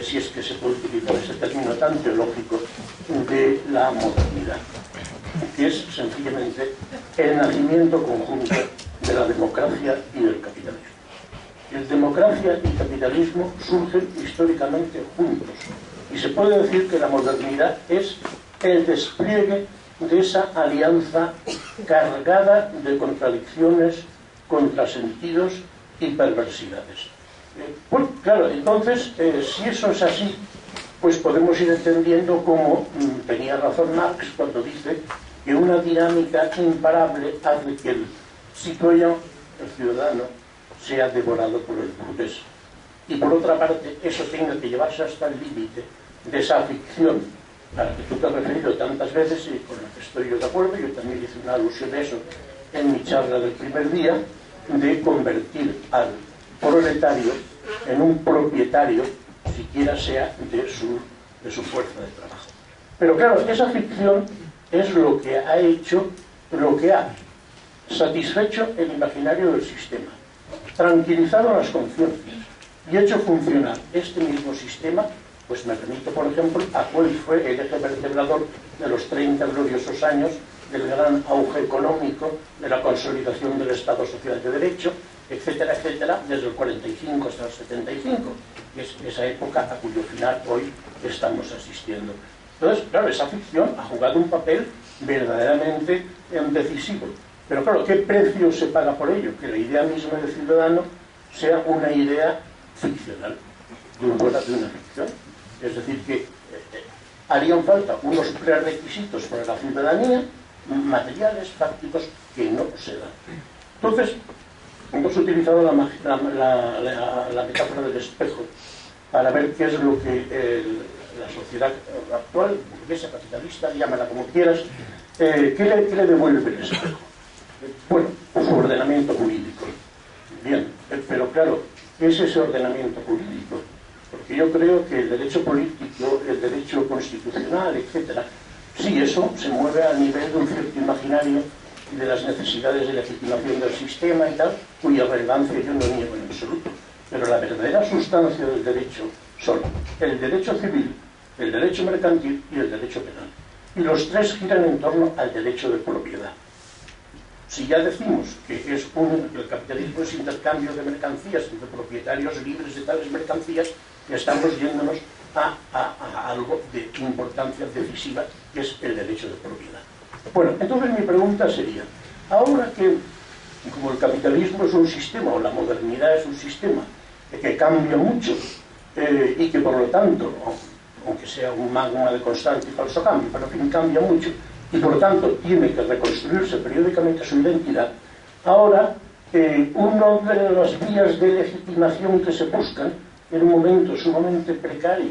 S5: si es que se puede utilizar ese término tan teológico, de la modernidad, que es sencillamente el nacimiento conjunto de la democracia y del capitalismo. El democracia y capitalismo surgen históricamente juntos, y se puede decir que la modernidad es el despliegue de esa alianza cargada de contradicciones, contrasentidos y perversidades. Bueno, claro, entonces, si eso es así, pues podemos ir entendiendo cómo tenía razón Marx cuando dice que una dinámica imparable hace que el citoyen, el ciudadano, sea devorado por el burgués. Y por otra parte, eso tenga que llevarse hasta el límite de esa ficción a la que tú te has referido tantas veces y con la que estoy yo de acuerdo. Yo también hice una alusión a eso en mi charla del primer día, de convertir al proletario en un propietario, siquiera sea de su fuerza de trabajo. Pero claro, esa ficción es lo que ha hecho, lo que ha satisfecho el imaginario del sistema, tranquilizado las conciencias y hecho funcionar este mismo sistema. Pues me remito, por ejemplo, a cuál fue el eje vertebrador de los 30 gloriosos años del gran auge económico, de la consolidación del Estado Social de Derecho, etcétera, etcétera, desde el 45 hasta el 75, que es esa época a cuyo final hoy estamos asistiendo. Entonces, claro, esa ficción ha jugado un papel verdaderamente decisivo. Pero claro, ¿qué precio se paga por ello? Que la idea misma del ciudadano sea una idea ficcional, de una ficción. Es decir, que harían falta unos prerequisitos para la ciudadanía, materiales, prácticos, que no se dan. Entonces, hemos utilizado la metáfora del espejo para ver qué es lo que la sociedad actual, burguesa, capitalista, llámala como quieras, ¿qué le devuelve el espejo? Bueno, su ordenamiento jurídico. Bien, pero claro, ¿qué es ese ordenamiento jurídico? Porque yo creo que el derecho político, el derecho constitucional, etcétera, sí, eso se mueve a nivel de un cierto imaginario y de las necesidades de legitimación del sistema y tal, cuya relevancia yo no niego en absoluto. Pero la verdadera sustancia del derecho son el derecho civil, el derecho mercantil y el derecho penal. Y los tres giran en torno al derecho de propiedad. Si ya decimos que el capitalismo es intercambio de mercancías entre propietarios libres de tales mercancías, estamos yéndonos a algo de importancia decisiva, que es el derecho de propiedad. Bueno, entonces mi pregunta sería, ahora que Y como el capitalismo es un sistema, o la modernidad es un sistema que cambia mucho, y que por lo tanto, aunque sea un magma de constante y falso cambio, pero en fin, cambia mucho, y por lo tanto tiene que reconstruirse periódicamente su identidad, ahora una de las vías de legitimación que se buscan en un momento sumamente precario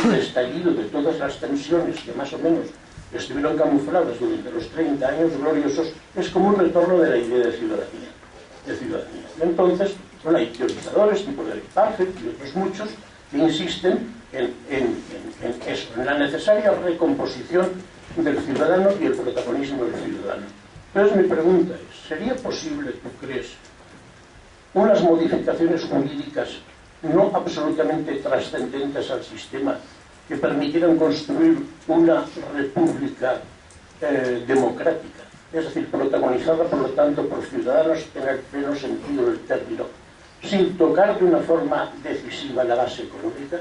S5: de estallido de todas las tensiones que más o menos estuvieron camufladas durante los 30 años gloriosos, es como un retorno de la idea de ciudadanía. Entonces, bueno, hay teorizadores tipo de Parfit y otros muchos que insisten en eso, en la necesaria recomposición del ciudadano y el protagonismo del ciudadano. Entonces mi pregunta es, ¿sería posible, tú crees, unas modificaciones jurídicas no absolutamente trascendentes al sistema que permitieran construir una república democrática, es decir, protagonizada por lo tanto por ciudadanos en el pleno sentido del término, sin tocar de una forma decisiva la base económica?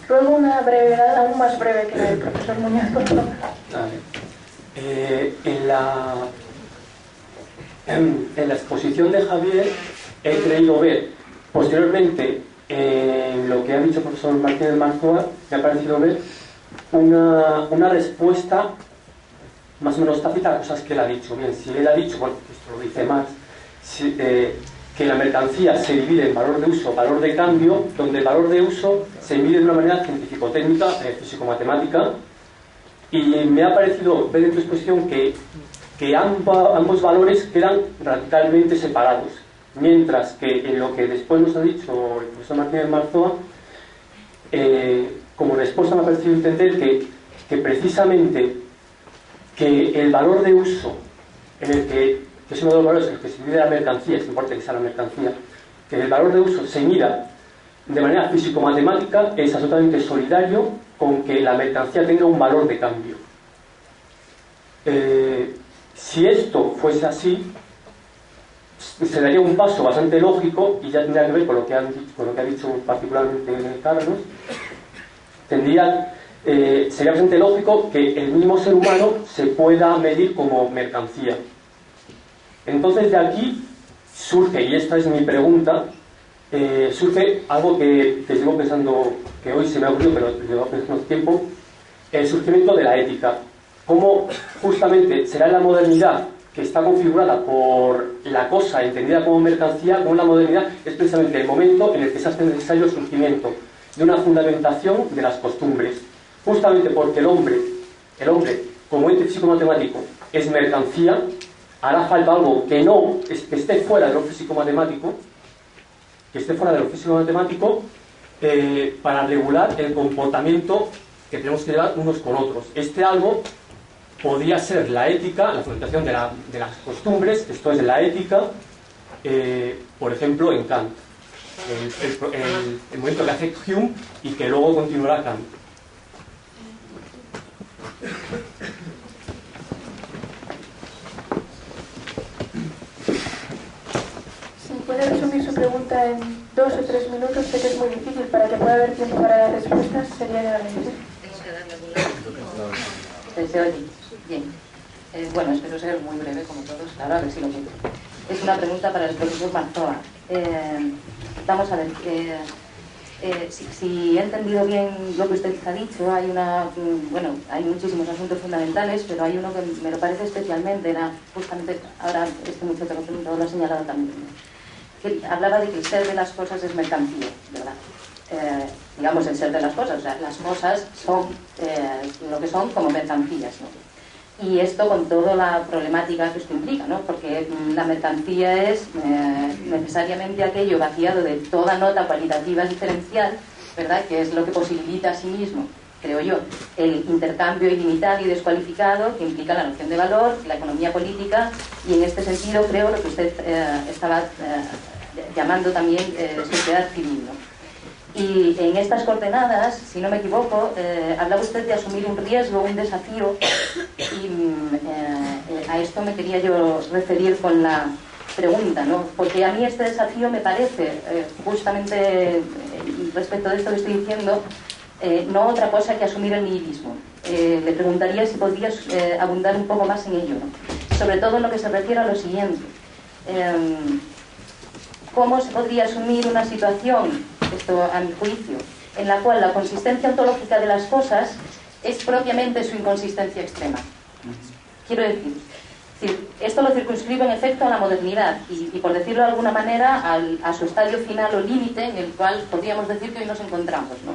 S1: Ruego una brevedad aún más breve que el profesor Muñoz, por favor.
S6: En la exposición de Javier he creído ver, posteriormente, en lo que ha dicho el profesor Martínez Marzoa, me ha parecido ver una respuesta más o menos tácita a cosas que él ha dicho. Bien, si él ha dicho, bueno, esto lo dice Marx, que la mercancía se divide en valor de uso, valor de cambio, donde el valor de uso se mide de una manera científico-técnica, físico-matemática, y me ha parecido ver en tu exposición que ambos valores quedan radicalmente separados, mientras que en lo que después nos ha dicho el profesor Martínez Marzoa, como respuesta me ha parecido entender que precisamente que el valor de uso en el que es uno de los valores en el que se mide la mercancía, es importante que sea la mercancía, que el valor de uso se mira de manera físico-matemática, es absolutamente solidario con que la mercancía tenga un valor de cambio. Si esto fuese así, se daría un paso bastante lógico, y ya tendría que ver con lo que ha dicho particularmente Carlos, sería bastante lógico que el mismo ser humano se pueda medir como mercancía. Entonces de aquí surge, y esta es mi pregunta, surge algo que llevo pensando, que hoy se me ha ocurrido, pero llevo pensando tiempo, el surgimiento de la ética. Cómo justamente será la modernidad que está configurada por la cosa entendida como mercancía, como la modernidad es precisamente el momento en el que se hace necesario el surgimiento de una fundamentación de las costumbres, justamente porque el hombre como ente físico-matemático es mercancía, hará falta algo que esté fuera de lo físico-matemático, para regular el comportamiento que tenemos que llevar unos con otros. Este algo podría ser la ética, la fundamentación de las costumbres, esto es la ética, por ejemplo, en Kant. El momento que hace Hume y que luego continuará Kant.
S1: Si puede resumir su pregunta en 2 o 3 minutos, sé que es muy difícil, para que pueda haber tiempo para las respuestas, sería de agradecer.
S7: ¿Se oye? Bien. Bueno, espero ser muy breve, como todos, claro, a ver si lo puedo. Es una pregunta para el profesor Marzoa. Vamos a ver, si he entendido bien lo que usted ha dicho, hay muchísimos asuntos fundamentales, pero hay uno que me lo parece especialmente, era justamente, ahora este muchacho lo ha señalado también, que hablaba de que el ser de las cosas es mercancía, ¿verdad? Digamos, el ser de las cosas, o sea, las cosas son lo que son como mercancías, ¿no? Y esto con toda la problemática que esto implica, ¿no? Porque la mercancía es necesariamente aquello vaciado de toda nota cualitativa diferencial, ¿verdad? Que es lo que posibilita a sí mismo, creo yo, el intercambio ilimitado y descualificado que implica la noción de valor, la economía política, y en este sentido creo lo que usted estaba llamando también sociedad civil, ¿no? Y en estas coordenadas, si no me equivoco, hablaba usted de asumir un riesgo, un desafío, y a esto me quería yo referir con la pregunta, ¿no? Porque a mí este desafío me parece, justamente respecto de esto que estoy diciendo, no otra cosa que asumir el nihilismo. le preguntaría si podría abundar un poco más en ello, ¿no? Sobre todo en lo que se refiere a lo siguiente. ¿Cómo se podría asumir una situación, esto a mi juicio, en la cual la consistencia ontológica de las cosas es propiamente su inconsistencia extrema? Quiero decir, esto lo circunscribe en efecto a la modernidad y por decirlo de alguna manera, a su estadio final o límite en el cual podríamos decir que hoy nos encontramos, ¿no?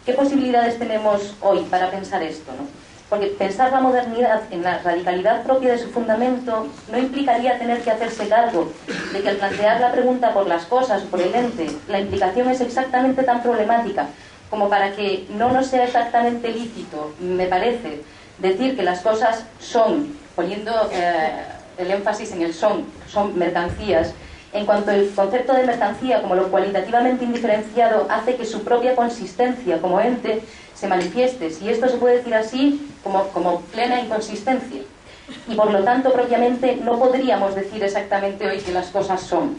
S7: ¿Qué posibilidades tenemos hoy para pensar esto, ¿no? Porque pensar la modernidad en la radicalidad propia de su fundamento no implicaría tener que hacerse cargo de que al plantear la pregunta por las cosas o por el ente, la implicación es exactamente tan problemática como para que no nos sea exactamente lícito, me parece, decir que las cosas son, poniendo el énfasis en el son mercancías, en cuanto el concepto de mercancía como lo cualitativamente indiferenciado hace que su propia consistencia como ente se manifieste, si esto se puede decir así, como plena inconsistencia. Y por lo tanto, propiamente, no podríamos decir exactamente hoy que las cosas son.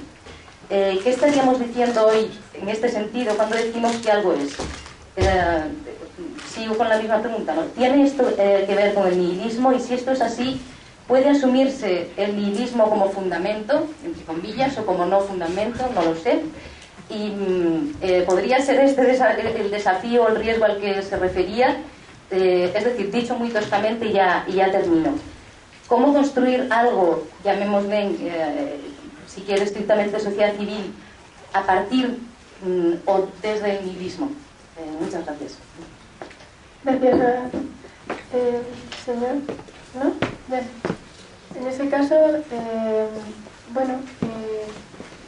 S7: ¿Qué estaríamos diciendo hoy en este sentido cuando decimos que algo es? Sigo con la misma pregunta, ¿no? ¿Tiene esto que ver con el nihilismo? Y si esto es así, ¿puede asumirse el nihilismo como fundamento, entre comillas, o como no fundamento? No lo sé. Y podría ser este el desafío o el riesgo al que se refería, es decir, dicho muy toscamente y ya termino. ¿Cómo construir algo, llamémosle, si quiere estrictamente sociedad civil, a partir o desde el nihilismo? Muchas gracias.
S1: Gracias, señor. ¿No? Bien. En ese caso,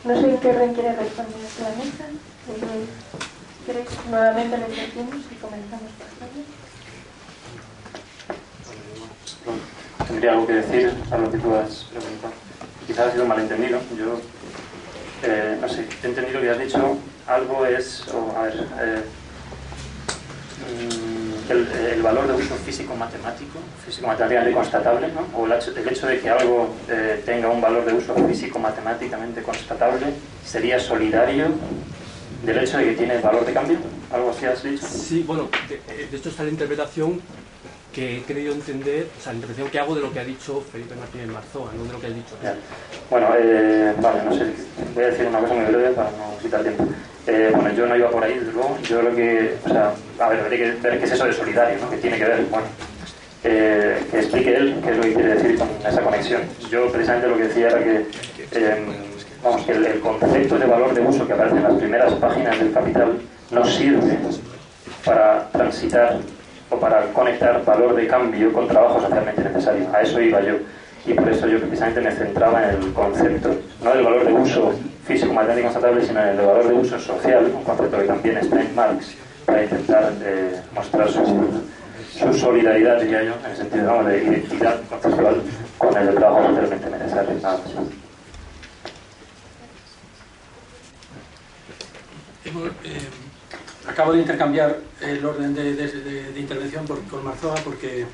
S1: no sé en qué orden quiere responder la mesa. Si queréis, nuevamente lo decimos y comenzamos por ahí.
S4: Tendría algo que decir a lo que tú has preguntado. Quizás ha sido un malentendido. Yo, no sé, he entendido que has dicho algo es, el valor de uso físico-matemáticamente constatable, ¿no? O el hecho de que algo tenga un valor de uso físico-matemáticamente constatable sería solidario del hecho de que tiene valor de cambio. ¿Algo así has dicho?
S6: Sí, bueno, de hecho está la interpretación que he querido entender, o sea, la interpretación que hago de lo que ha dicho Felipe Martínez Marzoa, no de lo que has dicho.
S4: Bueno, vale, no sé, voy a decir una cosa muy breve para no quitar tiempo. Bueno, yo no iba por ahí, desde luego. Yo lo que, o sea, a ver, habría que ver qué es eso de solidario, ¿no? Que tiene que ver, bueno, que explique él qué es lo que quiere decir con esa conexión. Yo precisamente lo que decía era que, vamos, que el concepto de valor de uso que aparece en las primeras páginas del Capital no sirve para transitar o para conectar valor de cambio con trabajo socialmente necesario. A eso iba yo. Y por eso yo precisamente me centraba en el concepto, no del valor de uso físico, matemático constatable, sino en el de valor de uso social, un concepto que también está en Marx, para intentar mostrar su solidaridad, diría yo, en el sentido, vamos, de identidad conceptual con el de trabajo socialmente necesario. Nada más.
S5: Acabo de intercambiar el orden de intervención con Marzoa porque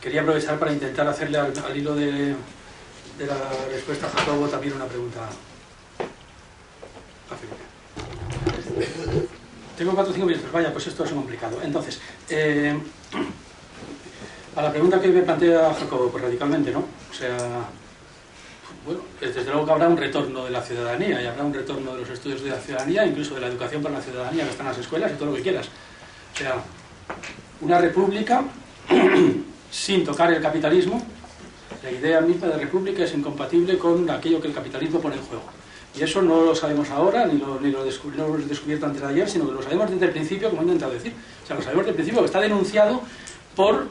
S5: quería aprovechar para intentar hacerle al hilo de la respuesta a Jacobo también una pregunta a Felipe. Tengo 4 o 5 minutos, vaya, pues esto es complicado. Entonces, a la pregunta que me plantea Jacobo, pues radicalmente, ¿no? O sea, bueno, desde luego que habrá un retorno de la ciudadanía y habrá un retorno de los estudios de la ciudadanía, incluso de la educación para la ciudadanía que está en las escuelas y todo lo que quieras. O sea, una república sin tocar el capitalismo, la idea misma de república es incompatible con aquello que el capitalismo pone en juego. Y eso no lo sabemos ahora, ni lo hemos descubierto antes de ayer, sino que lo sabemos desde el principio, como he intentado decir. O sea, lo sabemos desde el principio, que está denunciado por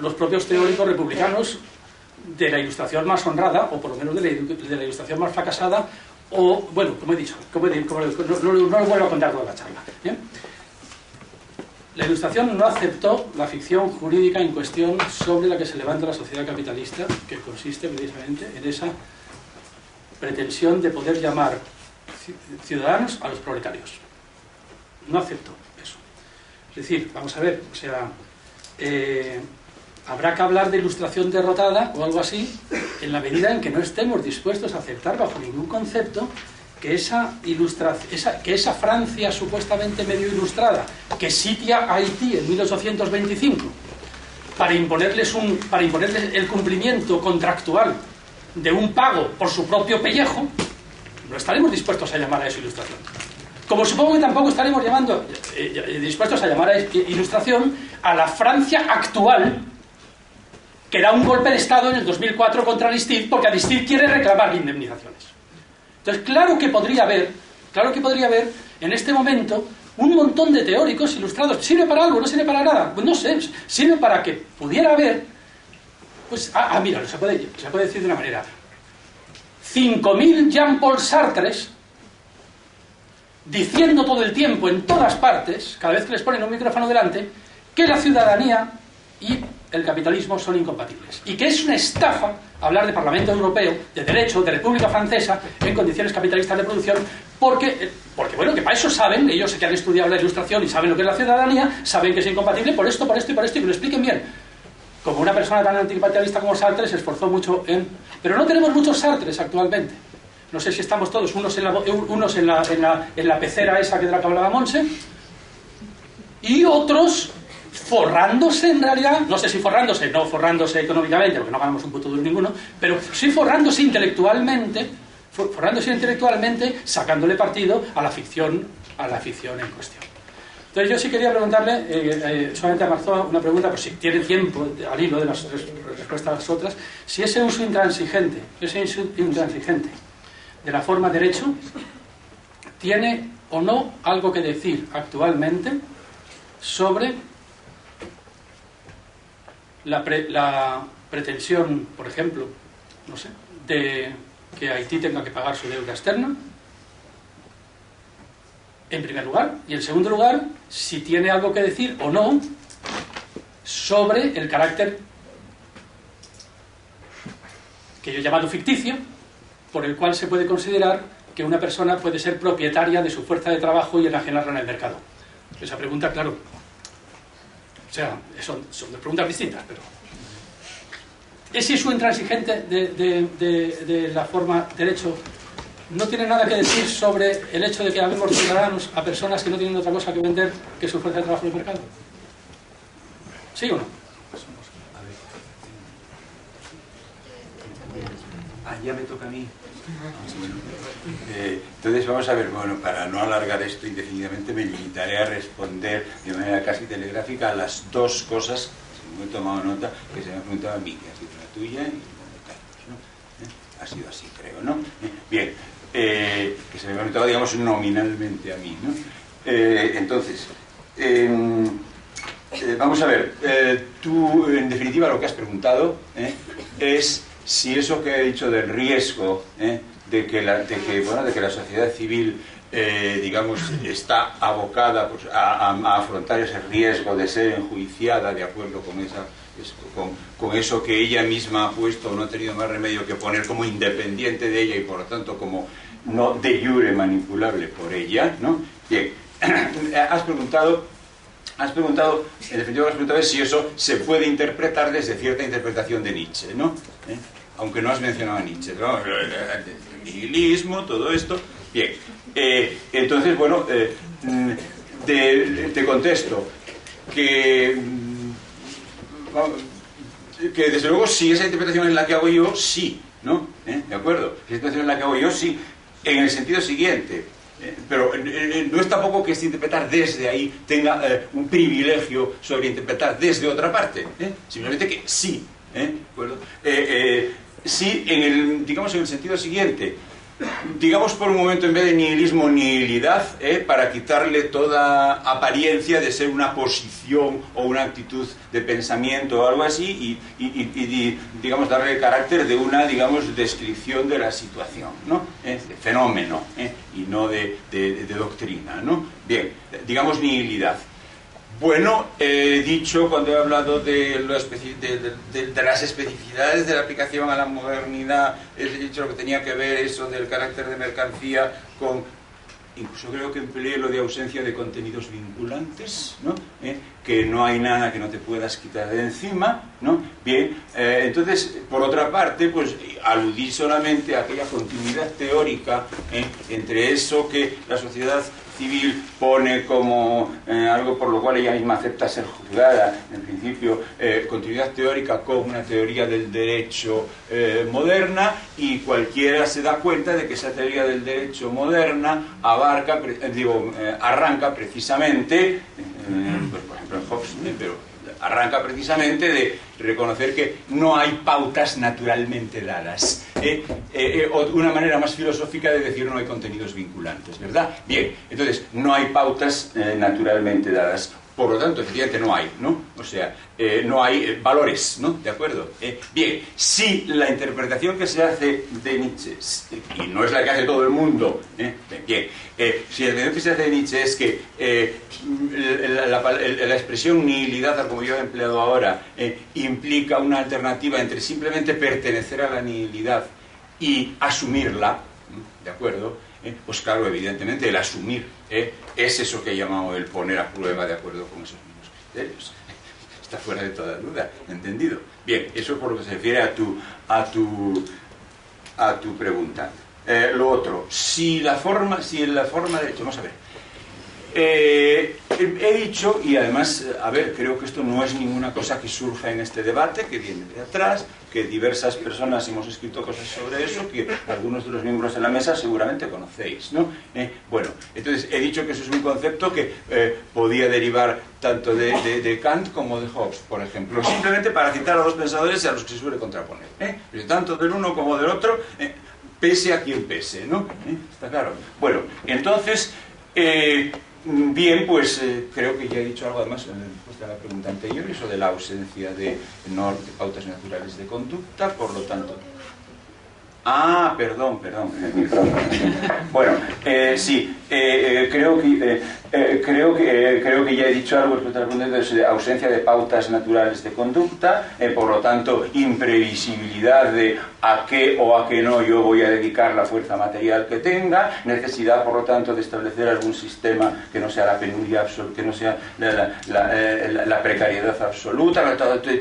S5: los propios teóricos republicanos de la ilustración más honrada, o por lo menos de la ilustración más fracasada, o, bueno, como he dicho, no lo vuelvo a contar toda la charla. ¿Bien? La Ilustración no aceptó la ficción jurídica en cuestión sobre la que se levanta la sociedad capitalista, que consiste precisamente en esa pretensión de poder llamar ciudadanos a los proletarios. No aceptó eso. Es decir, vamos a ver, o sea, habrá que hablar de ilustración derrotada o algo así en la medida en que no estemos dispuestos a aceptar bajo ningún concepto que esa Francia supuestamente medio ilustrada, que sitia a Haití en 1825 para imponerles el cumplimiento contractual de un pago por su propio pellejo, no estaremos dispuestos a llamar a eso ilustración. Como supongo que tampoco estaremos dispuestos a llamar a ilustración a la Francia actual, que da un golpe de Estado en el 2004 contra Aristide, porque Aristide quiere reclamar indemnizaciones. Entonces, claro que podría haber en este momento un montón de teóricos ilustrados. ¿Sirve para algo? ¿No sirve para nada? Pues no sé, sirve para que pudiera haber, pues, mira, se puede decir de una manera: 5.000 Jean-Paul Sartres diciendo todo el tiempo, en todas partes, cada vez que les ponen un micrófono delante, que la ciudadanía y el capitalismo son incompatibles, y que es una estafa hablar de Parlamento Europeo, de derecho, de República Francesa en condiciones capitalistas de producción, porque bueno, que para eso saben, ellos que han estudiado la ilustración y saben lo que es la ciudadanía, saben que es incompatible por esto, y que lo expliquen bien. Como una persona tan anticapitalista como Sartre se esforzó mucho en... Pero no tenemos muchos Sartres actualmente. No sé si estamos todos, unos en la pecera esa de la que hablaba Monse, y otros forrándose en realidad, no sé si forrándose económicamente, porque no ganamos un puto duro ninguno, pero sí forrándose intelectualmente, sacándole partido a la ficción en cuestión. Entonces yo sí quería preguntarle, solamente a Marzoa, una pregunta, por si tiene tiempo al hilo de las respuestas a las otras, si ese uso intransigente de la forma derecho tiene o no algo que decir actualmente sobre la pretensión, por ejemplo, no sé, de que Haití tenga que pagar su deuda externa, en primer lugar, y en segundo lugar, si tiene algo que decir o no sobre el carácter que yo he llamado ficticio, por el cual se puede considerar que una persona puede ser propietaria de su fuerza de trabajo y enajenarla en el mercado. Esa pregunta, claro, o sea, son dos preguntas distintas, pero ese uso intransigente de la forma derecho no tiene nada que decir sobre el hecho de que habemos ciudadanos a personas que no tienen otra cosa que vender que su fuerza de trabajo en el mercado. ¿Sí o no?
S2: Ya me toca a mí. Entonces vamos a ver, bueno, para no alargar esto indefinidamente me limitaré a responder de manera casi telegráfica a las dos cosas, me he tomado nota, que se me han preguntado a mí, que ha sido la tuya y la Carlos, ¿no? Ha sido así, creo, ¿no? Bien, que se me ha preguntado, digamos, nominalmente a mí, ¿no? Entonces, vamos a ver, tú, en definitiva, lo que has preguntado es si eso que he dicho del riesgo de que la sociedad civil digamos está abocada pues, a afrontar ese riesgo de ser enjuiciada de acuerdo con eso que ella misma ha puesto o no ha tenido más remedio que poner como independiente de ella y por lo tanto como no de jure manipulable por ella, ¿no? Bien, has preguntado, en definitiva has preguntado si eso se puede interpretar desde cierta interpretación de Nietzsche, ¿no? Aunque no has mencionado a Nietzsche, ¿no? El nihilismo, todo esto. Bien, entonces, bueno, te contesto que desde luego si esa interpretación es la que hago yo, sí, ¿no? ¿De acuerdo? Esa interpretación es la que hago yo, sí, en el sentido siguiente. Pero no es tampoco que este interpretar desde ahí tenga un privilegio sobre interpretar desde otra parte, simplemente que sí, ¿de acuerdo? Sí, digamos en el sentido siguiente, digamos por un momento en vez de nihilismo, nihilidad, para quitarle toda apariencia de ser una posición o una actitud de pensamiento o algo así y digamos darle el carácter de una, digamos, descripción de la situación, ¿no? De fenómeno, y no de doctrina, ¿no? Bien, digamos nihilidad. Bueno, he dicho cuando he hablado de las especificidades de la aplicación a la modernidad, he dicho lo que tenía que ver eso del carácter de mercancía con incluso creo que empleé lo de ausencia de contenidos vinculantes, ¿no? Que no hay nada que no te puedas quitar de encima, ¿no? Bien, entonces, por otra parte, pues aludí solamente a aquella continuidad teórica entre eso que la sociedad civil pone como algo por lo cual ella misma acepta ser juzgada, en principio, continuidad teórica con una teoría del derecho moderna, y cualquiera se da cuenta de que esa teoría del derecho moderna arranca precisamente, pues, por ejemplo en Hobbes, pero arranca precisamente de reconocer que no hay pautas naturalmente dadas. Una manera más filosófica de decir no hay contenidos vinculantes, ¿verdad? Bien, entonces no hay pautas naturalmente dadas. Por lo tanto, efectivamente no hay, ¿no? O sea, no hay valores, ¿no? ¿De acuerdo? Bien, si la interpretación que se hace de Nietzsche, y no es la que hace todo el mundo, bien, si la interpretación que se hace de Nietzsche es que la expresión nihilidad, tal como yo he empleado ahora, implica una alternativa entre simplemente pertenecer a la nihilidad y asumirla, ¿de acuerdo? Pues claro, evidentemente el asumir es eso que he llamado el poner a prueba de acuerdo con esos mismos criterios. Está fuera de toda duda, ¿entendido? Bien, eso por lo que se refiere a tu pregunta. Lo otro, si la forma de hecho, vamos a ver. He dicho, y además, a ver, creo que esto no es ninguna cosa que surja en este debate, que viene de atrás, que diversas personas hemos escrito cosas sobre eso, que algunos de los miembros de la mesa seguramente conocéis, ¿no? Bueno, entonces he dicho que eso es un concepto que podía derivar tanto de Kant como de Hobbes, por ejemplo, simplemente para citar a dos pensadores a los que se suele contraponer, tanto del uno como del otro, pese a quien pese, ¿no? ¿Está claro? Bueno, entonces... bien, pues creo que ya he dicho algo además en respuesta a la pregunta anterior, eso de la ausencia de pautas naturales de conducta, por lo tanto... perdón. Bueno, sí, creo que ya he dicho algo respecto a la pregunta de ausencia de pautas naturales de conducta, por lo tanto, imprevisibilidad de a qué o a qué no yo voy a dedicar la fuerza material que tenga, necesidad, por lo tanto, de establecer algún sistema que no sea la penuria absoluta, que no sea la precariedad absoluta,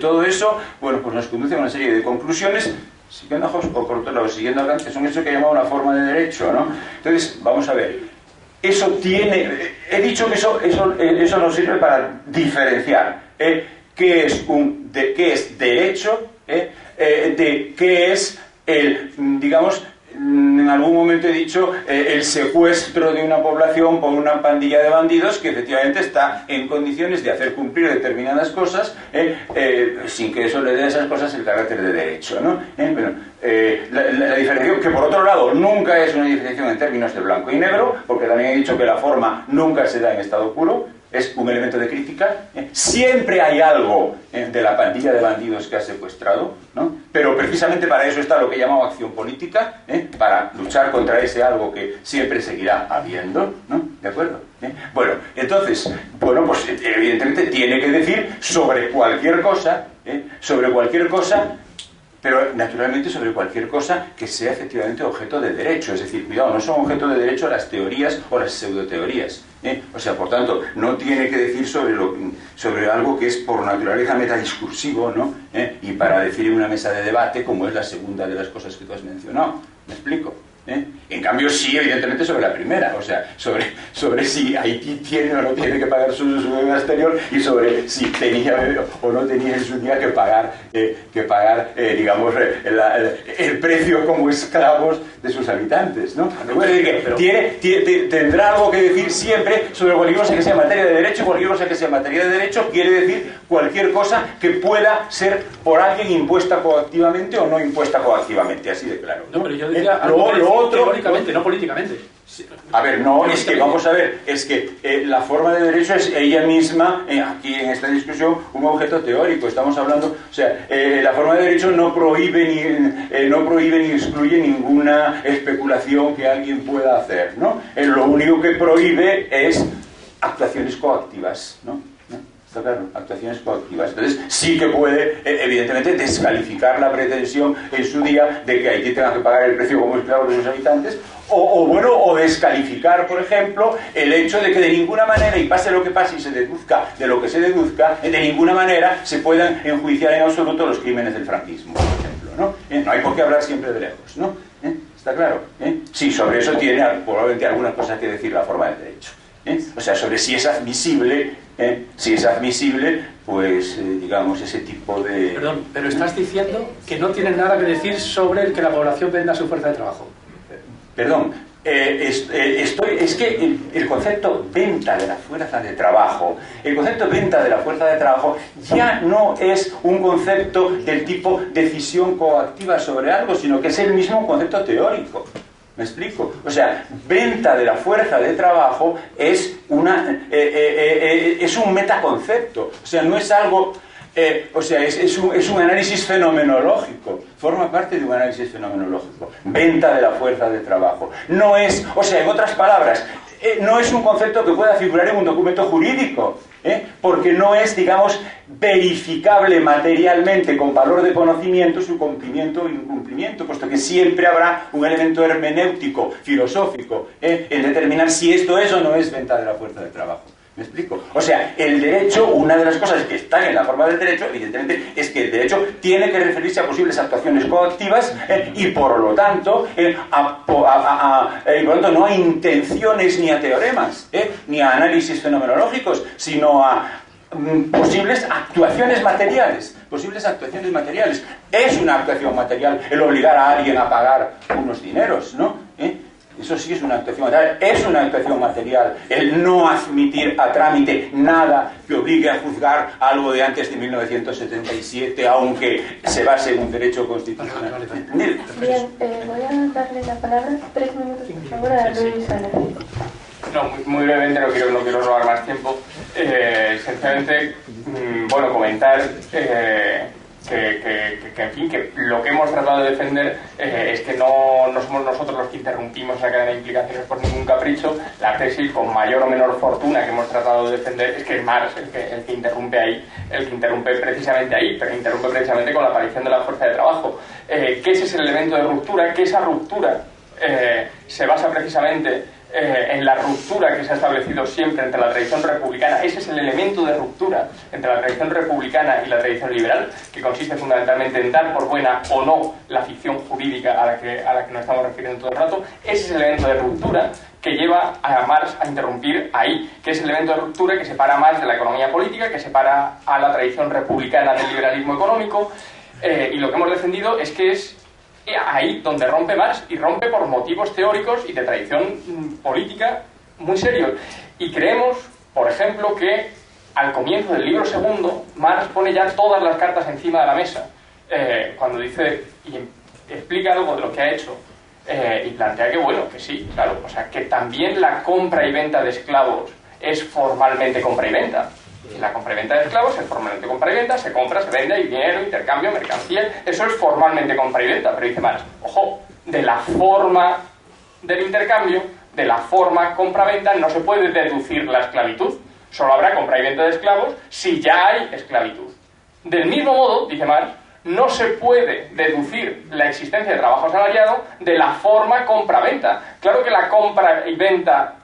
S2: todo eso, bueno, pues nos conduce a una serie de conclusiones. Siguiendo a Hobbes, o por otro lado, siguiendo a Kant, es un hecho que he llamado una forma de derecho, ¿no? Entonces, vamos a ver, eso tiene... He dicho que eso nos sirve para diferenciar qué es derecho, de qué es digamos, en algún momento he dicho el secuestro de una población por una pandilla de bandidos que efectivamente está en condiciones de hacer cumplir determinadas cosas sin que eso le dé a esas cosas el carácter de derecho, ¿no? Pero, la diferenciación, que por otro lado nunca es una diferenciación en términos de blanco y negro, porque también he dicho que la forma nunca se da en estado puro, es un elemento de crítica. Siempre hay algo de la pandilla de bandidos que ha secuestrado, ¿no? Pero precisamente para eso está lo que llamamos acción política, para luchar contra ese algo que siempre seguirá habiendo, ¿no? ¿De acuerdo? Bueno, entonces, bueno, pues evidentemente tiene que decir sobre cualquier cosa, pero naturalmente sobre cualquier cosa que sea efectivamente objeto de derecho. Es decir, cuidado, no son objeto de derecho las teorías o las pseudoteorías. O sea, por tanto, no tiene que decir sobre algo que es por naturaleza metadiscursivo, ¿no? Y para decir en una mesa de debate, como es la segunda de las cosas que tú has mencionado. ¿Me explico? En cambio, sí, evidentemente, sobre la primera, o sea, sobre si Haití tiene o no tiene que pagar su deuda exterior, y sobre si tenía o no tenía en su día que pagar digamos, el precio como esclavos de sus habitantes, ¿no? Tendrá algo que decir siempre sobre cualquier cosa que sea materia de derecho. Cualquier cosa que sea materia de derecho quiere decir cualquier cosa que pueda ser por alguien impuesta coactivamente o no impuesta coactivamente, así de claro, ¿no?
S5: No, pero yo diría
S2: lo otro,
S5: teóricamente, no políticamente.
S2: A ver, no, es que vamos a ver, es que la forma de derecho es ella misma, aquí en esta discusión, un objeto teórico. Estamos hablando, o sea, la forma de derecho no prohíbe ni excluye ninguna especulación que alguien pueda hacer, ¿no? Lo único que prohíbe es actuaciones coactivas, ¿no? Está claro, actuaciones coactivas. Entonces sí que puede, evidentemente, descalificar la pretensión en su día de que Haití tenga que pagar el precio como esclavos de sus habitantes, o descalificar, por ejemplo, el hecho de que de ninguna manera, y pase lo que pase y se deduzca de lo que se deduzca, de ninguna manera se puedan enjuiciar en absoluto los crímenes del franquismo, por ejemplo, ¿no? No hay por qué hablar siempre de lejos, ¿no? ¿Está claro? Sí, sobre eso tiene probablemente algunas cosas que decir la forma del derecho. O sea, sobre si es admisible, pues, digamos, ese tipo de...
S5: Perdón, pero estás diciendo que no tienen nada que decir sobre el que la población venda su fuerza de trabajo.
S2: Perdón, es que el concepto venta de la fuerza de trabajo, ya no es un concepto del tipo decisión coactiva sobre algo, sino que es el mismo concepto teórico. ¿Me explico? O sea, venta de la fuerza de trabajo es un metaconcepto. O sea, no es algo... es un análisis fenomenológico. Forma parte de un análisis fenomenológico. Venta de la fuerza de trabajo. No es... O sea, en otras palabras, no es un concepto que pueda figurar en un documento jurídico. Porque no es, digamos, verificable materialmente con valor de conocimiento su cumplimiento o incumplimiento, puesto que siempre habrá un elemento hermenéutico, filosófico, en determinar si esto es o no es venta de la fuerza de trabajo. ¿Me explico? O sea, el derecho, una de las cosas que están en la forma del derecho, evidentemente, es que el derecho tiene que referirse a posibles actuaciones coactivas y por lo tanto, no a intenciones ni a teoremas, ni a análisis fenomenológicos, sino a posibles actuaciones materiales. Es una actuación material el obligar a alguien a pagar unos dineros, ¿no? Eso sí es una actuación material. Es una actuación material el no admitir a trámite nada que obligue a juzgar algo de antes de 1977, aunque se base en un derecho constitucional.
S1: Bien, voy a darle la palabra 3 minutos, por favor, a Luis Álvarez.
S3: No, muy brevemente, no quiero robar más tiempo. Sencillamente, comentar que, en fin, que lo que hemos tratado de defender es que no somos nosotros los que interrumpimos la cadena de implicaciones por ningún capricho. La tesis, con mayor o menor fortuna, que hemos tratado de defender es que es Marx el que interrumpe ahí, el que interrumpe precisamente ahí, pero interrumpe precisamente con la aparición de la fuerza de trabajo. Que ese es el elemento de ruptura, que esa ruptura se basa precisamente en la ruptura que se ha establecido siempre entre la tradición republicana. Ese es el elemento de ruptura entre la tradición republicana y la tradición liberal, que consiste fundamentalmente en dar por buena o no la ficción jurídica a la que nos estamos refiriendo todo el rato. Ese es el elemento de ruptura que lleva a Marx a interrumpir ahí, que es el elemento de ruptura que separa a Marx de la economía política, que separa a la tradición republicana del liberalismo económico, y lo que hemos defendido es que es ahí donde rompe Marx, y rompe por motivos teóricos y de tradición política muy serios. Y creemos, por ejemplo, que al comienzo del libro segundo, Marx pone ya todas las cartas encima de la mesa, cuando dice y explica algo de lo que ha hecho, y plantea que sí, claro, o sea, que también la compra y venta de esclavos es formalmente compra y venta. La compra y venta de esclavos es formalmente compra y venta, se compra, se vende, hay dinero, intercambio, mercancía, eso es formalmente compra y venta. Pero dice Marx, ojo, de la forma del intercambio, de la forma compra-venta, no se puede deducir la esclavitud. Solo habrá compra y venta de esclavos si ya hay esclavitud. Del mismo modo, dice Marx, no se puede deducir la existencia de trabajo asalariado de la forma compra-venta. Claro que la compra y venta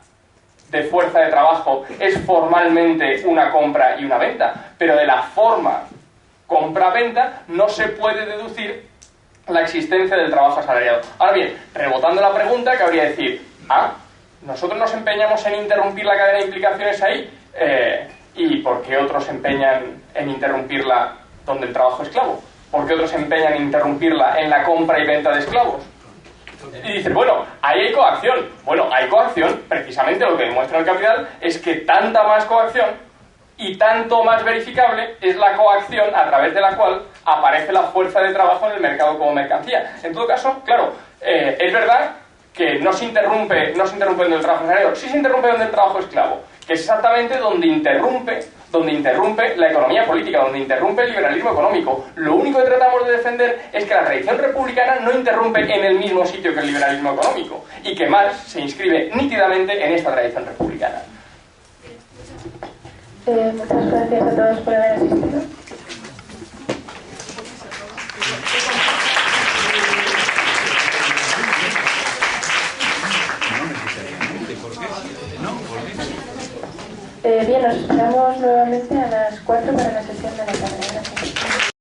S3: de fuerza de trabajo es formalmente una compra y una venta, pero de la forma compra-venta no se puede deducir la existencia del trabajo asalariado. Ahora bien, rebotando la pregunta, cabría decir, nosotros nos empeñamos en interrumpir la cadena de implicaciones ahí, ¿y por qué otros se empeñan en interrumpirla donde el trabajo es esclavo? ¿Por qué otros se empeñan en interrumpirla en la compra y venta de esclavos? Y dice, ahí hay coacción. Hay coacción, precisamente lo que demuestra el Capital es que tanta más coacción y tanto más verificable es la coacción a través de la cual aparece la fuerza de trabajo en el mercado como mercancía. En todo caso, claro, es verdad que no se interrumpe donde el trabajo es asalariado, sí se interrumpe donde el trabajo es esclavo, que es exactamente donde interrumpe la economía política, donde interrumpe el liberalismo económico. Lo único que tratamos de defender es que la tradición republicana no interrumpe en el mismo sitio que el liberalismo económico, y que Marx se inscribe nítidamente en esta tradición republicana.
S1: Muchas gracias a todos por haber asistido. Bien, nos esperamos nuevamente a las 4 para